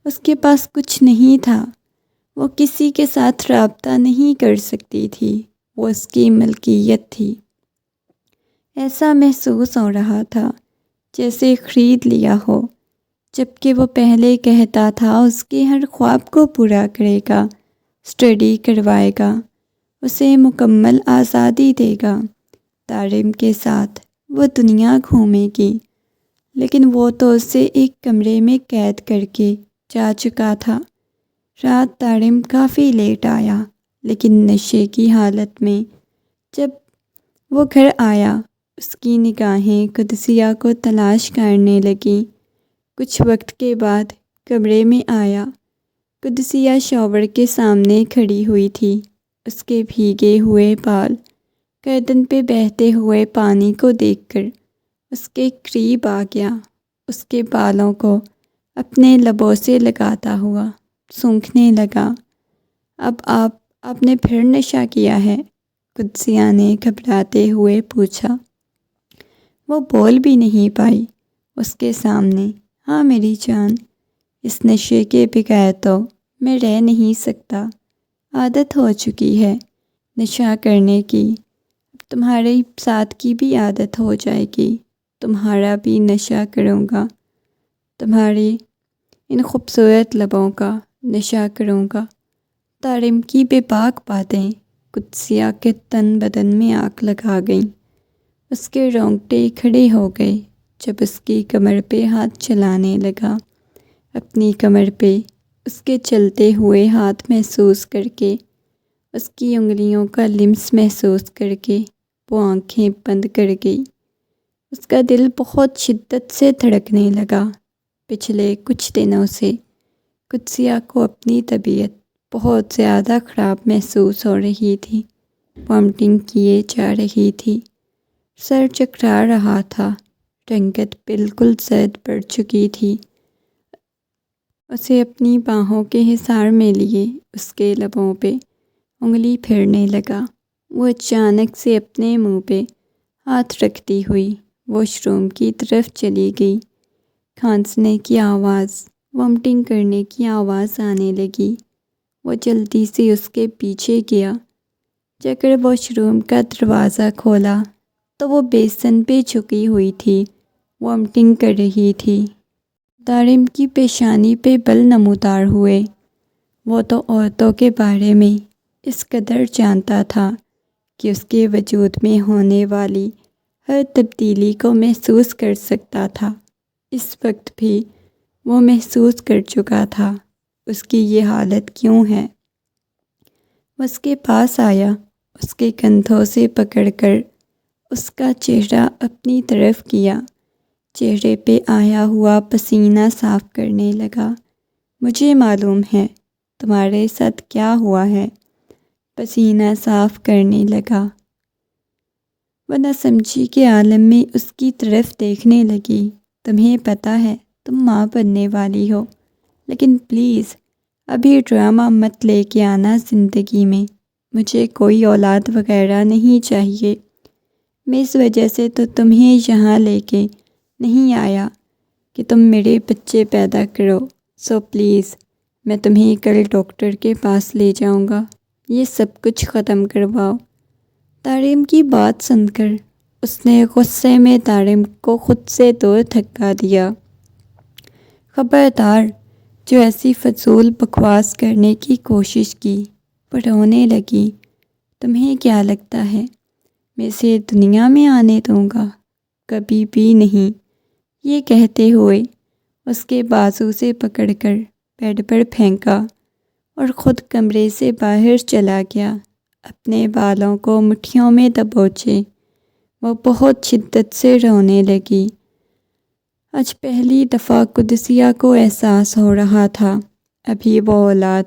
اس کے پاس کچھ نہیں تھا، وہ کسی کے ساتھ رابطہ نہیں کر سکتی تھی، وہ اس کی ملکیت تھی۔ ایسا محسوس ہو رہا تھا جیسے خرید لیا ہو، جبکہ وہ پہلے کہتا تھا اس کے ہر خواب کو پورا کرے گا، اسٹڈی کروائے گا، اسے مکمل آزادی دے گا، طارم کے ساتھ وہ دنیا گھومے گی۔ لیکن وہ تو اسے ایک کمرے میں قید کر کے جا چکا تھا۔ رات طارم کافی لیٹ آیا، لیکن نشے کی حالت میں۔ جب وہ گھر آیا، اس کی نگاہیں قدسیہ کو تلاش کرنے لگیں۔ کچھ وقت کے بعد کمرے میں آیا۔ قدسیہ شاور کے سامنے کھڑی ہوئی تھی، اس کے بھیگے ہوئے بال گردن پہ بہتے ہوئے پانی کو دیکھ کر اس کے قریب آ گیا، اس کے بالوں کو اپنے لبوں سے لگاتا ہوا سونکھنے لگا۔ اب آپ نے پھر نشہ کیا ہے؟ قدسیہ نے گھبراتے ہوئے پوچھا۔ وہ بول بھی نہیں پائی اس کے سامنے۔ ہاں میری جان، اس نشے کے بغیر تو میں رہ نہیں سکتا، عادت ہو چکی ہے نشہ کرنے کی۔ اب تمہارے ساتھ کی بھی عادت ہو جائے گی، تمہارا بھی نشہ کروں گا، تمہارے ان خوبصورت لبوں کا نشہ کروں گا۔ طارم کی بے باک باتیں قدسیہ کے تن بدن میں آگ لگا گئیں۔ اس کے رونگٹے کھڑے ہو گئے جب اس کی کمر پہ ہاتھ چلانے لگا، اپنی کمر پہ اس کے چلتے ہوئے ہاتھ محسوس کر کے، اس کی انگلیوں کا لمس محسوس کر کے وہ آنکھیں بند کر گئی۔ اس کا دل بہت شدت سے دھڑکنے لگا۔ پچھلے کچھ دنوں سے قدسیہ کو اپنی طبیعت بہت زیادہ خراب محسوس ہو رہی تھی، وامٹنگ کیے جا رہی تھی، سر چکرا رہا تھا، رنگت بالکل زرد پڑ چکی تھی۔ اسے اپنی باہوں کے حصار میں لیے اس کے لبوں پہ انگلی پھیرنے لگا۔ وہ اچانک سے اپنے منہ پہ ہاتھ رکھتی ہوئی واش روم کی طرف چلی گئی۔ کھانسنے کی آواز، وامٹنگ کرنے کی آواز آنے لگی۔ وہ جلدی سے اس کے پیچھے گیا۔ جا کر واش روم کا دروازہ کھولا تو وہ بیسن پہ جھکی ہوئی تھی، وامٹنگ کر رہی تھی۔ طارم کی پیشانی پہ بل نمودار ہوئے۔ وہ تو عورتوں کے بارے میں اس قدر جانتا تھا کہ اس کے وجود میں ہونے والی ہر تبدیلی کو محسوس کر سکتا تھا۔ اس وقت بھی وہ محسوس کر چکا تھا اس کی یہ حالت کیوں ہے۔ وہ اس کے پاس آیا، اس کے کندھوں سے پکڑ کر اس کا چہرہ اپنی طرف کیا، چہرے پہ آیا ہوا پسینہ صاف کرنے لگا۔ مجھے معلوم ہے تمہارے ساتھ کیا ہوا ہے، پسینہ صاف کرنے لگا۔ وہ نہ سمجھی کے عالم میں اس کی طرف دیکھنے لگی۔ تمہیں پتہ ہے تم ماں بننے والی ہو، لیکن پلیز ابھی ڈرامہ مت لے کے آنا زندگی میں۔ مجھے کوئی اولاد وغیرہ نہیں چاہیے۔ میں اس وجہ سے تو تمہیں یہاں لے کے نہیں آیا کہ تم میرے بچے پیدا کرو، سو پلیز میں تمہیں کل ڈاکٹر کے پاس لے جاؤں گا، یہ سب کچھ ختم کرواؤ۔ طارم کی بات سن کر اس نے غصے میں طارم کو خود سے دور دھکا دیا۔ خبردار، جو ایسی فضول بکواس کرنے کی کوشش کی۔ وہ رونے لگی۔ تمہیں کیا لگتا ہے میں اسے دنیا میں آنے دوں گا؟ کبھی بھی نہیں۔ یہ کہتے ہوئے اس کے بازو سے پکڑ کر بیڈ پر پھینکا اور خود کمرے سے باہر چلا گیا، اپنے بالوں کو مٹھیوں میں دبوچے۔ وہ بہت شدت سے رونے لگی۔ آج پہلی دفعہ قدسیہ کو احساس ہو رہا تھا، ابھی وہ اولاد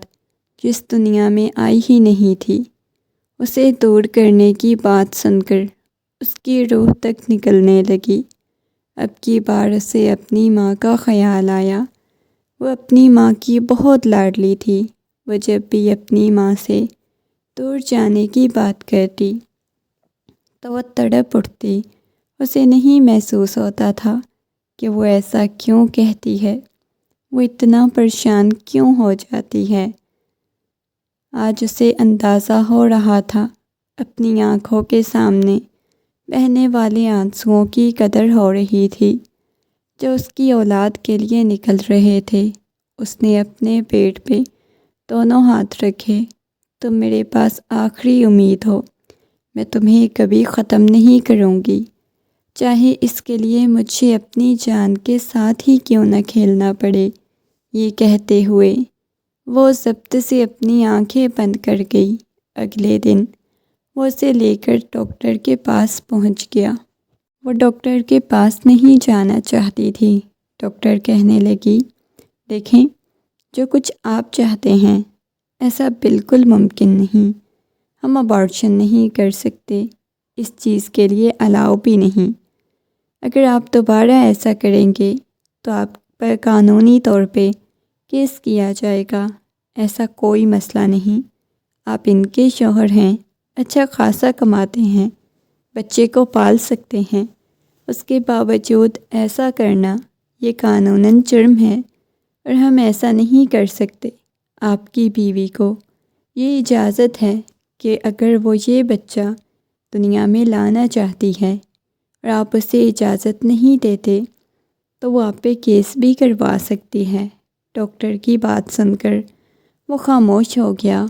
جس دنیا میں آئی ہی نہیں تھی، اسے دور کرنے کی بات سن کر اس کی روح تک نکلنے لگی۔ اب کی بار اسے اپنی ماں کا خیال آیا۔ وہ اپنی ماں کی بہت لاڈلی تھی۔ وہ جب بھی اپنی ماں سے دور جانے کی بات کرتی تو وہ تڑپ اٹھتی۔ اسے نہیں محسوس ہوتا تھا کہ وہ ایسا کیوں کہتی ہے۔ وہ اتنا پریشان کیوں ہو جاتی ہے؟ آج اسے اندازہ ہو رہا تھا، اپنی آنکھوں کے سامنے بہنے والے آنسوؤں کی قدر ہو رہی تھی جو اس کی اولاد کے لیے نکل رہے تھے۔ اس نے اپنے پیٹ پہ دونوں ہاتھ رکھے۔ تم میرے پاس آخری امید ہو، میں تمہیں کبھی ختم نہیں کروں گی، چاہے اس کے لیے مجھے اپنی جان کے ساتھ ہی کیوں نہ کھیلنا پڑے۔ یہ کہتے ہوئے وہ ضبط سے اپنی آنکھیں بند کر گئی۔ اگلے دن وہ اسے لے کر ڈاکٹر کے پاس پہنچ گیا۔ وہ ڈاکٹر کے پاس نہیں جانا چاہتی تھی۔ ڈاکٹر کہنے لگی، دیکھیں، جو کچھ آپ چاہتے ہیں ایسا بالکل ممکن نہیں، ہم ابارشن نہیں کر سکتے، اس چیز کے لیے الاؤ بھی نہیں۔ اگر آپ دوبارہ ایسا کریں گے تو آپ پر قانونی طور پہ کیس کیا جائے گا۔ ایسا کوئی مسئلہ نہیں، آپ ان کے شوہر ہیں، اچھا خاصا کماتے ہیں، بچے کو پال سکتے ہیں، اس کے باوجود ایسا کرنا یہ قانوناً جرم ہے اور ہم ایسا نہیں کر سکتے۔ آپ کی بیوی کو یہ اجازت ہے کہ اگر وہ یہ بچہ دنیا میں لانا چاہتی ہے اور آپ اسے اجازت نہیں دیتے تو وہ آپ پہ کیس بھی کروا سکتی ہے۔ ڈاکٹر کی بات سن کر وہ خاموش ہو گیا،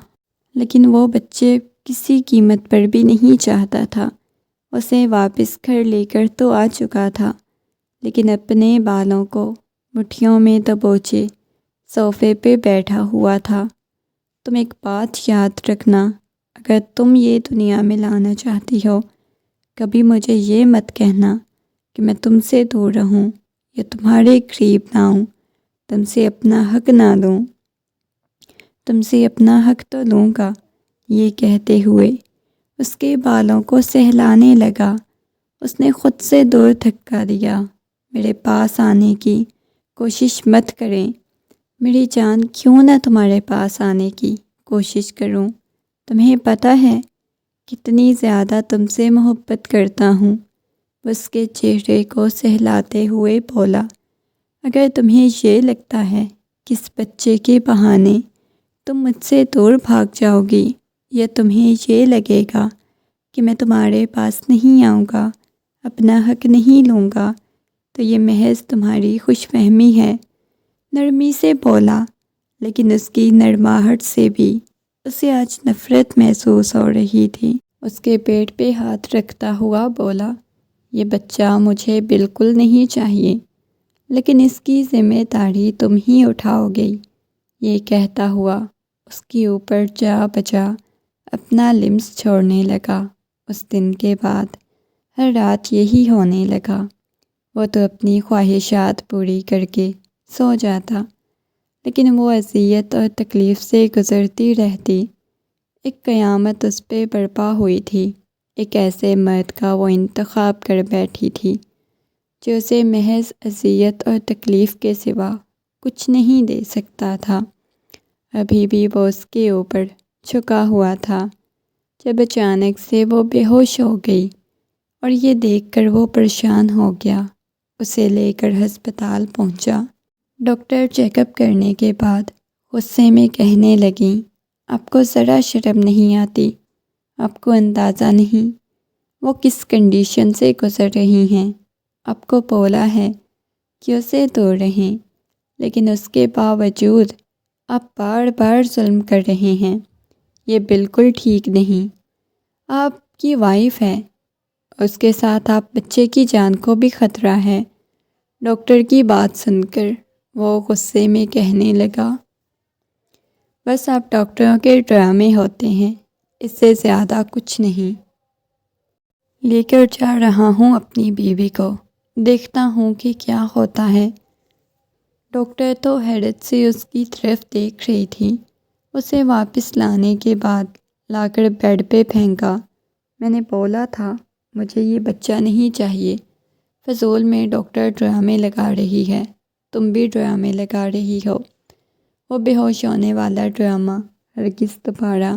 لیکن وہ بچے کسی قیمت پر بھی نہیں چاہتا تھا۔ اسے واپس گھر لے کر تو آ چکا تھا، لیکن اپنے بالوں کو مٹھیوں میں دبوچے صوفے پہ بیٹھا ہوا تھا۔ تم ایک بات یاد رکھنا، اگر تم یہ دنیا میں لانا چاہتی ہو، کبھی مجھے یہ مت کہنا کہ میں تم سے دور رہوں یا تمہارے قریب نہ آؤں، تم سے اپنا حق نہ لوں۔ تم سے اپنا حق تو لوں گا۔ یہ کہتے ہوئے اس کے بالوں کو سہلانے لگا۔ اس نے خود سے دور دھکا دیا۔ میرے پاس آنے کی کوشش مت کریں۔ میری جان، کیوں نہ تمہارے پاس آنے کی کوشش کروں؟ تمہیں پتہ ہے کتنی زیادہ تم سے محبت کرتا ہوں۔ اس کے چہرے کو سہلاتے ہوئے بولا، اگر تمہیں یہ لگتا ہے کہ اس بچے کے بہانے تم مجھ سے دور بھاگ جاؤ گی، یا تمہیں یہ لگے گا کہ میں تمہارے پاس نہیں آؤں گا، اپنا حق نہیں لوں گا، تو یہ محض تمہاری خوش فہمی ہے۔ نرمی سے بولا، لیکن اس کی نرماہٹ سے بھی اسے آج نفرت محسوس ہو رہی تھی۔ اس کے پیٹ پہ ہاتھ رکھتا ہوا بولا، یہ بچہ مجھے بالکل نہیں چاہیے، لیکن اس کی ذمہ داری تم ہی اٹھاؤ گے۔ یہ کہتا ہوا اس کے اوپر جا بجا اپنا لمس چھوڑنے لگا۔ اس دن کے بعد ہر رات یہی ہونے لگا۔ وہ تو اپنی خواہشات پوری کر کے سو جاتا، لیکن وہ اذیت اور تکلیف سے گزرتی رہتی۔ ایک قیامت اس پہ برپا ہوئی تھی۔ ایک ایسے مرد کا وہ انتخاب کر بیٹھی تھی جو اسے محض اذیت اور تکلیف کے سوا کچھ نہیں دے سکتا تھا۔ ابھی بھی وہ اس کے اوپر جھکا ہوا تھا جب اچانک سے وہ بے ہوش ہو گئی، اور یہ دیکھ کر وہ پریشان ہو گیا۔ اسے لے کر ہسپتال پہنچا۔ ڈاکٹر چیک اپ کرنے کے بعد غصے میں کہنے لگیں، آپ کو ذرا شرم نہیں آتی؟ آپ کو اندازہ نہیں وہ کس کنڈیشن سے گزر رہی ہیں؟ آپ کو بولا ہے کہ اسے دور رہیں، لیکن اس کے باوجود آپ بار بار ظلم کر رہے ہیں۔ یہ بالکل ٹھیک نہیں۔ آپ کی وائف ہے، اس کے ساتھ آپ بچے کی جان کو بھی خطرہ ہے۔ ڈاکٹر کی بات سن کر وہ غصے میں کہنے لگا، بس آپ ڈاکٹروں کے ڈرامے ہوتے ہیں، اس سے زیادہ کچھ نہیں۔ لے کر جا رہا ہوں اپنی بیوی کو، دیکھتا ہوں کہ کیا ہوتا ہے۔ ڈاکٹر تو حیرت سے اس کی طرف دیکھ رہی تھی۔ اسے واپس لانے کے بعد لا کر بیڈ پہ پھینکا۔ میں نے بولا تھا مجھے یہ بچہ نہیں چاہیے۔ فضول میں ڈاکٹر ڈرامے لگا رہی ہے، تم بھی ڈرامے لگا رہی ہو۔ وہ بے ہوش ہونے والا ڈرامہ ہرگز دوبارہ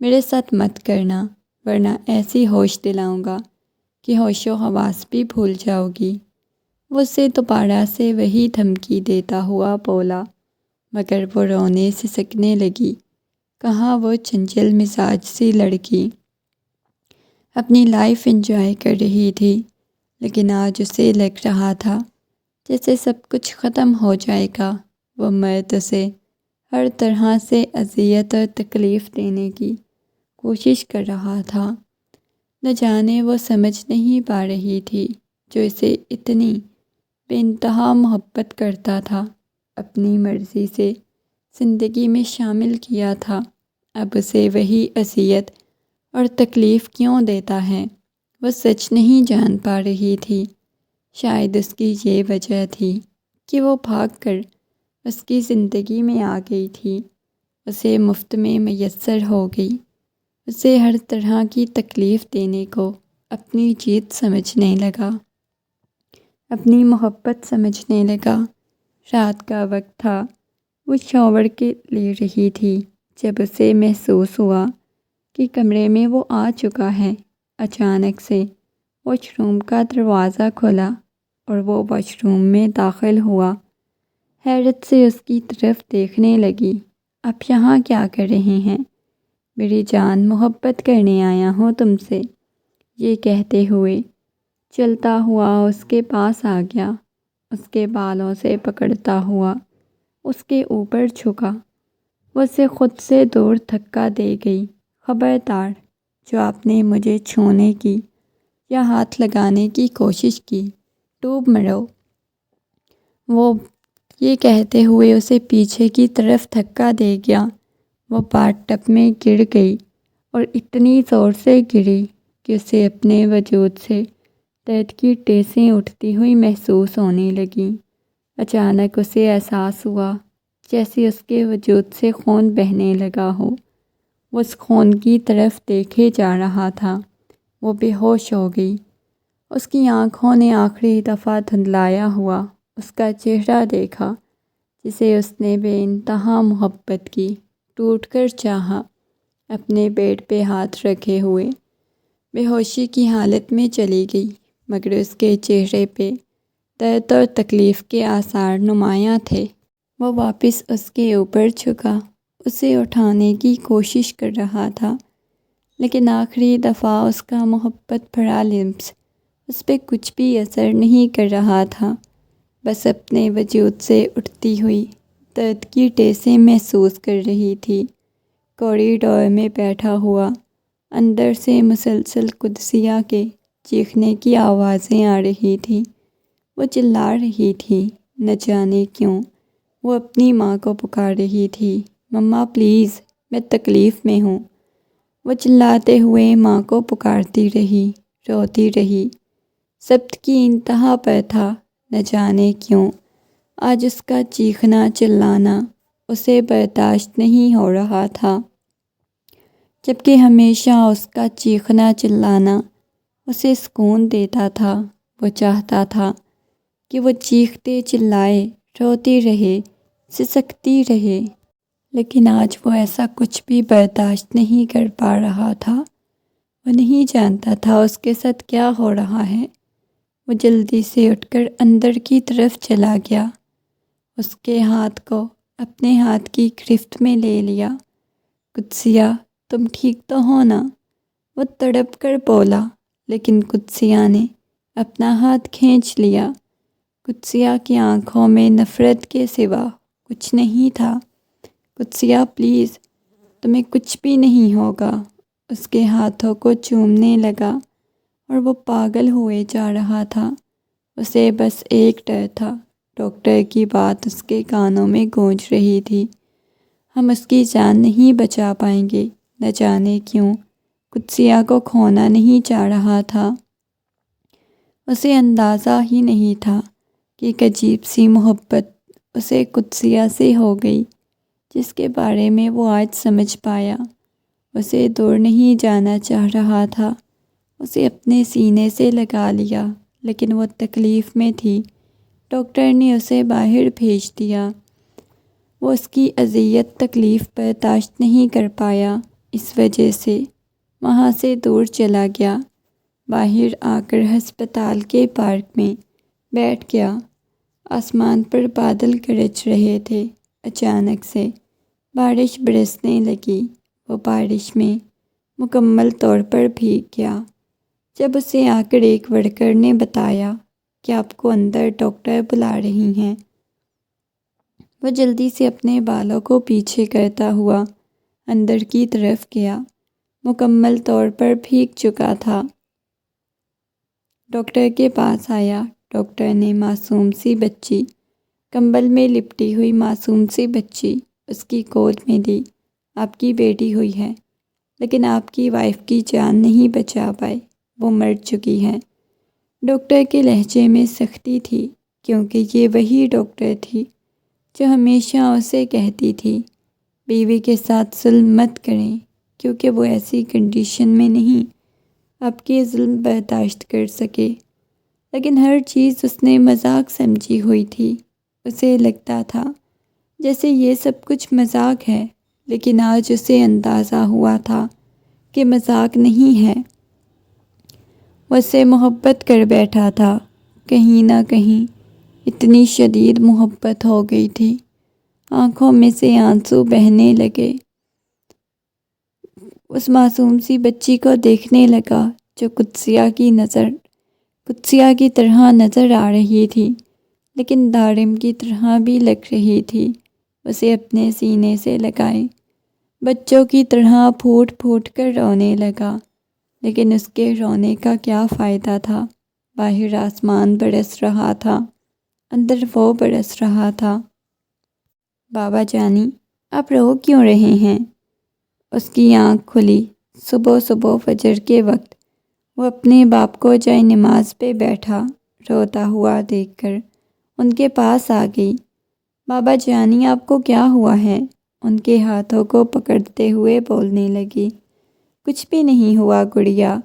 میرے ساتھ مت کرنا، ورنہ ایسی ہوش دلاؤں گا کہ ہوش و حواس بھی بھول جاؤ گی۔ وہ اسے دوبارہ سے وہی دھمکی دیتا ہوا بولا، مگر وہ رونے سے سکنے لگی۔ کہاں وہ چنچل مزاج سی لڑکی اپنی لائف انجوائے کر رہی تھی، لیکن آج اسے لگ رہا تھا جیسے سب کچھ ختم ہو جائے گا۔ وہ مرد اسے ہر طرح سے اذیت اور تکلیف دینے کی کوشش کر رہا تھا۔ نہ جانے وہ سمجھ نہیں پا رہی تھی جو اسے اتنی بے انتہا محبت کرتا تھا، اپنی مرضی سے زندگی میں شامل کیا تھا، اب اسے وہی اذیت اور تکلیف کیوں دیتا ہے؟ وہ سچ نہیں جان پا رہی تھی۔ شاید اس کی یہ وجہ تھی کہ وہ بھاگ کر اس کی زندگی میں آ گئی تھی، اسے مفت میں میسر ہو گئی، اسے ہر طرح کی تکلیف دینے کو اپنی جیت سمجھنے لگا، اپنی محبت سمجھنے لگا۔ رات کا وقت تھا، وہ شاور کے لے رہی تھی جب اسے محسوس ہوا کہ کمرے میں وہ آ چکا ہے۔ اچانک سے واش روم کا دروازہ کھلا اور وہ واش روم میں داخل ہوا۔ حیرت سے اس کی طرف دیکھنے لگی۔ آپ یہاں کیا کر رہے ہیں؟ میری جان، محبت کرنے آیا ہوں تم سے، یہ کہتے ہوئے چلتا ہوا اس کے پاس آ گیا، اس کے بالوں سے پکڑتا ہوا اس کے اوپر جھکا۔ وہ اسے خود سے دور دھکا دے گئی۔ خبردار، جو آپ نے مجھے چھونے کی یا ہاتھ لگانے کی کوشش کی، ڈوب مرو۔ وہ یہ کہتے ہوئے اسے پیچھے کی طرف دھکا دے گیا۔ وہ باتھ ٹب میں گر گئی اور اتنی زور سے گری کہ اسے اپنے وجود سے درد کی ٹیسیں اٹھتی ہوئی محسوس ہونے لگیں۔ اچانک اسے احساس ہوا جیسے اس کے وجود سے خون بہنے لگا ہو۔ وہ اس خون کی طرف دیکھے جا رہا تھا۔ وہ بے ہوش ہو گئی۔ اس کی آنکھوں نے آخری دفعہ دھندلایا ہوا اس کا چہرہ دیکھا جسے اس نے بے انتہا محبت کی، ٹوٹ کر چاہا۔ اپنے پیٹ پہ ہاتھ رکھے ہوئے بے ہوشی کی حالت میں چلی گئی، مگر اس کے چہرے پہ درد اور تکلیف کے آثار نمایاں تھے۔ وہ واپس اس کے اوپر جھکا، اسے اٹھانے کی کوشش کر رہا تھا، لیکن آخری دفعہ اس کا محبت بھرا لمس اس پہ کچھ بھی اثر نہیں کر رہا تھا، بس اپنے وجود سے اٹھتی ہوئی درد کی ٹیسیں محسوس کر رہی تھی۔ کوریڈور میں بیٹھا ہوا اندر سے مسلسل قدسیہ کے چیخنے کی آوازیں آ رہی تھیں۔ وہ چلا رہی تھی، نہ جانے کیوں وہ اپنی ماں کو پکار رہی تھی، مما پلیز، میں تکلیف میں ہوں۔ وہ چلاتے ہوئے ماں کو پکارتی رہی، روتی رہی، ضبط کی انتہا پر تھا۔ نہ جانے کیوں آج اس کا چیخنا چلانا اسے برداشت نہیں ہو رہا تھا، جبکہ ہمیشہ اس کا چیخنا چلانا اسے سکون دیتا تھا۔ وہ چاہتا تھا کہ وہ چیختے چلائے، روتی رہے، سسکتی رہے، لیکن آج وہ ایسا کچھ بھی برداشت نہیں کر پا رہا تھا۔ وہ نہیں جانتا تھا اس کے ساتھ کیا ہو رہا ہے۔ وہ جلدی سے اٹھ کر اندر کی طرف چلا گیا، اس کے ہاتھ کو اپنے ہاتھ کی گرفت میں لے لیا۔ قدسیہ، تم ٹھیک تو ہو نا؟ وہ تڑپ کر بولا، لیکن قدسیہ نے اپنا ہاتھ کھینچ لیا۔ قدسیہ کی آنکھوں میں نفرت کے سوا کچھ نہیں تھا۔ قدسیہ پلیز، تمہیں کچھ بھی نہیں ہوگا۔ اس کے ہاتھوں کو چومنے لگا اور وہ پاگل ہوئے جا رہا تھا۔ اسے بس ایک ڈر تھا، ڈاکٹر کی بات اس کے کانوں میں گونج رہی تھی، ہم اس کی جان نہیں بچا پائیں گے۔ نہ جانے کیوں قدسیہ کو کھونا نہیں چاہ رہا تھا۔ اسے اندازہ ہی نہیں تھا کہ ایک عجیب سی محبت اسے قدسیہ سے ہو گئی، جس کے بارے میں وہ آج سمجھ پایا۔ اسے دور نہیں جانا چاہ رہا تھا، اسے اپنے سینے سے لگا لیا، لیکن وہ تکلیف میں تھی۔ ڈاکٹر نے اسے باہر بھیج دیا۔ وہ اس کی اذیت تکلیف برداشت نہیں کر پایا، اس وجہ سے وہاں سے دور چلا گیا۔ باہر آ کر ہسپتال کے پارک میں بیٹھ گیا۔ آسمان پر بادل گرج رہے تھے۔ اچانک سے بارش برسنے لگی۔ وہ بارش میں مکمل طور پر بھیگ گیا۔ جب اسے آ کر ایک ورکر نے بتایا کہ آپ کو اندر ڈاکٹر بلا رہی ہیں، وہ جلدی سے اپنے بالوں کو پیچھے کرتا ہوا اندر کی طرف گیا۔ مکمل طور پر بھیگ چکا تھا۔ ڈاکٹر کے پاس آیا۔ ڈاکٹر نے معصوم سی بچی، کمبل میں لپٹی ہوئی معصوم سی بچی اس کی گود میں دی۔ آپ کی بیٹی ہوئی ہے، لیکن آپ کی وائف کی جان نہیں بچا پائے، وہ مر چکی ہے۔ ڈاکٹر کے لہجے میں سختی تھی، کیونکہ یہ وہی ڈاکٹر تھی جو ہمیشہ اسے کہتی تھی بیوی کے ساتھ ظلم مت کریں، کیونکہ وہ ایسی کنڈیشن میں نہیں آپ کے ظلم برداشت کر سکے۔ لیکن ہر چیز اس نے مذاق سمجھی ہوئی تھی۔ اسے لگتا تھا جیسے یہ سب کچھ مذاق ہے، لیکن آج اسے اندازہ ہوا تھا کہ مذاق نہیں ہے۔ وہ اسے محبت کر بیٹھا تھا، کہیں نہ کہیں اتنی شدید محبت ہو گئی تھی، آنکھوں میں سے آنسو بہنے لگے۔ اس معصوم سی بچی کو دیکھنے لگا جو قدسیہ کی طرح نظر آ رہی تھی، لیکن دارم کی طرح بھی لگ رہی تھی۔ اسے اپنے سینے سے لگائے، بچوں کی طرح پھوٹ پھوٹ کر رونے لگا۔ لیکن اس کے رونے کا کیا فائدہ تھا؟ باہر آسمان برس رہا تھا، اندر وہ برس رہا تھا۔ بابا جانی، آپ رو کیوں رہے ہیں؟ اس کی آنکھ کھلی۔ صبح صبح فجر کے وقت وہ اپنے باپ کو جائے نماز پہ بیٹھا روتا ہوا دیکھ کر ان کے پاس آ گئی۔ بابا جانی، آپ کو کیا ہوا ہے؟ ان کے ہاتھوں کو پکڑتے ہوئے بولنے لگی۔ کچھ بھی نہیں ہوا گڑیا،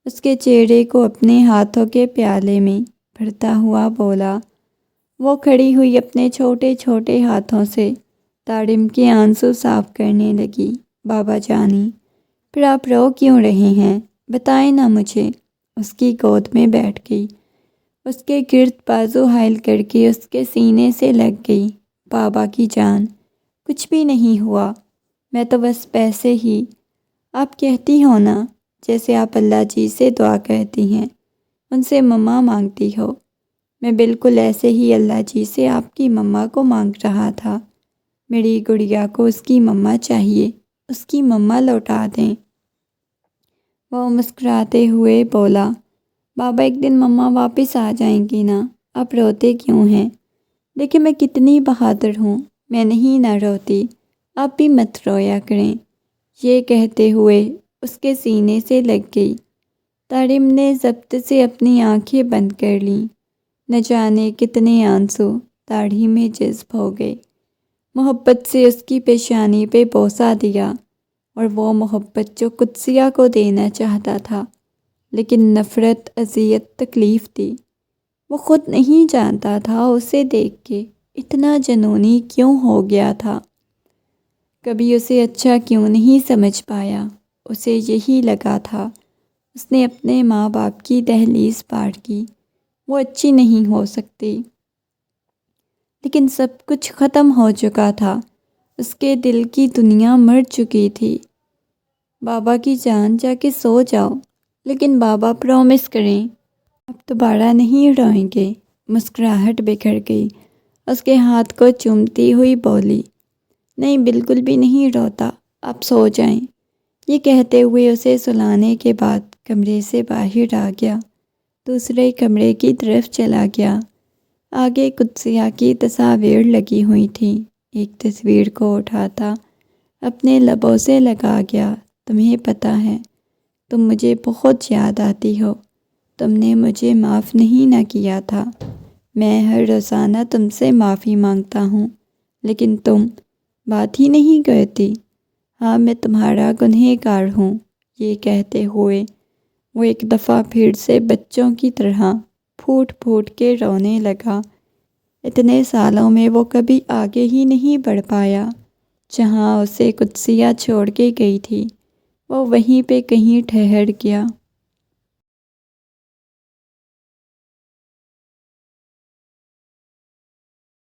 اس کے چہرے کو اپنے ہاتھوں کے پیالے میں بھرتا ہوا بولا۔ وہ کھڑی ہوئی اپنے چھوٹے چھوٹے ہاتھوں سے دارم کے آنسو صاف کرنے لگی۔ بابا جانی، پھر آپ رو کیوں رہے ہیں؟ بتائیں نا مجھے۔ اس کی گود میں بیٹھ گئی، اس کے گرد بازو حائل کر کے اس کے سینے سے لگ گئی۔ بابا کی جان، کچھ بھی نہیں ہوا، میں تو بس پیسے ہی، آپ کہتی ہو نا جیسے آپ اللہ جی سے دعا کرتی ہیں، ان سے مما مانگتی ہو، میں بالکل ایسے ہی اللہ جی سے آپ کی مما کو مانگ رہا تھا۔ میری گڑیا کو اس کی مما چاہیے، اس کی مما لوٹا دیں۔ وہ مسکراتے ہوئے بولا، بابا ایک دن مما واپس آ جائیں گی نا، آپ روتے کیوں ہیں؟ دیکھیں میں کتنی بہادر ہوں، میں نہیں نہ روتی، آپ بھی مت رویا کریں۔ یہ کہتے ہوئے اس کے سینے سے لگ گئی۔ دارم نے ضبط سے اپنی آنکھیں بند کر لیں۔ نہ جانے کتنے آنسو داڑھی میں جذب ہو گئے۔ محبت سے اس کی پیشانی پہ بوسہ دیا، اور وہ محبت جو قدسیہ کو دینا چاہتا تھا، لیکن نفرت، اذیت، تکلیف دی۔ وہ خود نہیں جانتا تھا اسے دیکھ کے اتنا جنونی کیوں ہو گیا تھا۔ کبھی اسے اچھا کیوں نہیں سمجھ پایا۔ اسے یہی لگا تھا اس نے اپنے ماں باپ کی دہلیز پار کی، وہ اچھی نہیں ہو سکتی۔ لیکن سب کچھ ختم ہو چکا تھا، اس کے دل کی دنیا مر چکی تھی۔ بابا کی جان، جا کے سو جاؤ، لیکن بابا پرومس کریں اب دوبارہ نہیں روئیں گے۔ مسکراہٹ بکھر گئی، اس کے ہاتھ کو چومتی ہوئی بولی، نہیں بالکل بھی نہیں روتا، آپ سو جائیں۔ یہ کہتے ہوئے اسے سلانے کے بعد کمرے سے باہر آ گیا، دوسرے کمرے کی طرف چلا گیا۔ آگے قدسیہ کی تصاویر لگی ہوئی تھیں۔ ایک تصویر کو اٹھاتا اپنے لبوں سے لگا گیا، تمہیں پتہ ہے تم مجھے بہت یاد آتی ہو، تم نے مجھے معاف نہیں نہ کیا تھا، میں ہر روزانہ تم سے معافی مانگتا ہوں، لیکن تم بات ہی نہیں کرتی۔ ہاں میں تمہارا گنہگار ہوں۔ یہ کہتے ہوئے وہ ایک دفعہ پھر سے بچوں کی طرح پھوٹ پھوٹ کے رونے لگا۔ اتنے سالوں میں وہ کبھی آگے ہی نہیں بڑھ پایا۔ جہاں اسے قدسیہ چھوڑ کے گئی تھی، وہ وہیں پہ کہیں ٹھہر گیا۔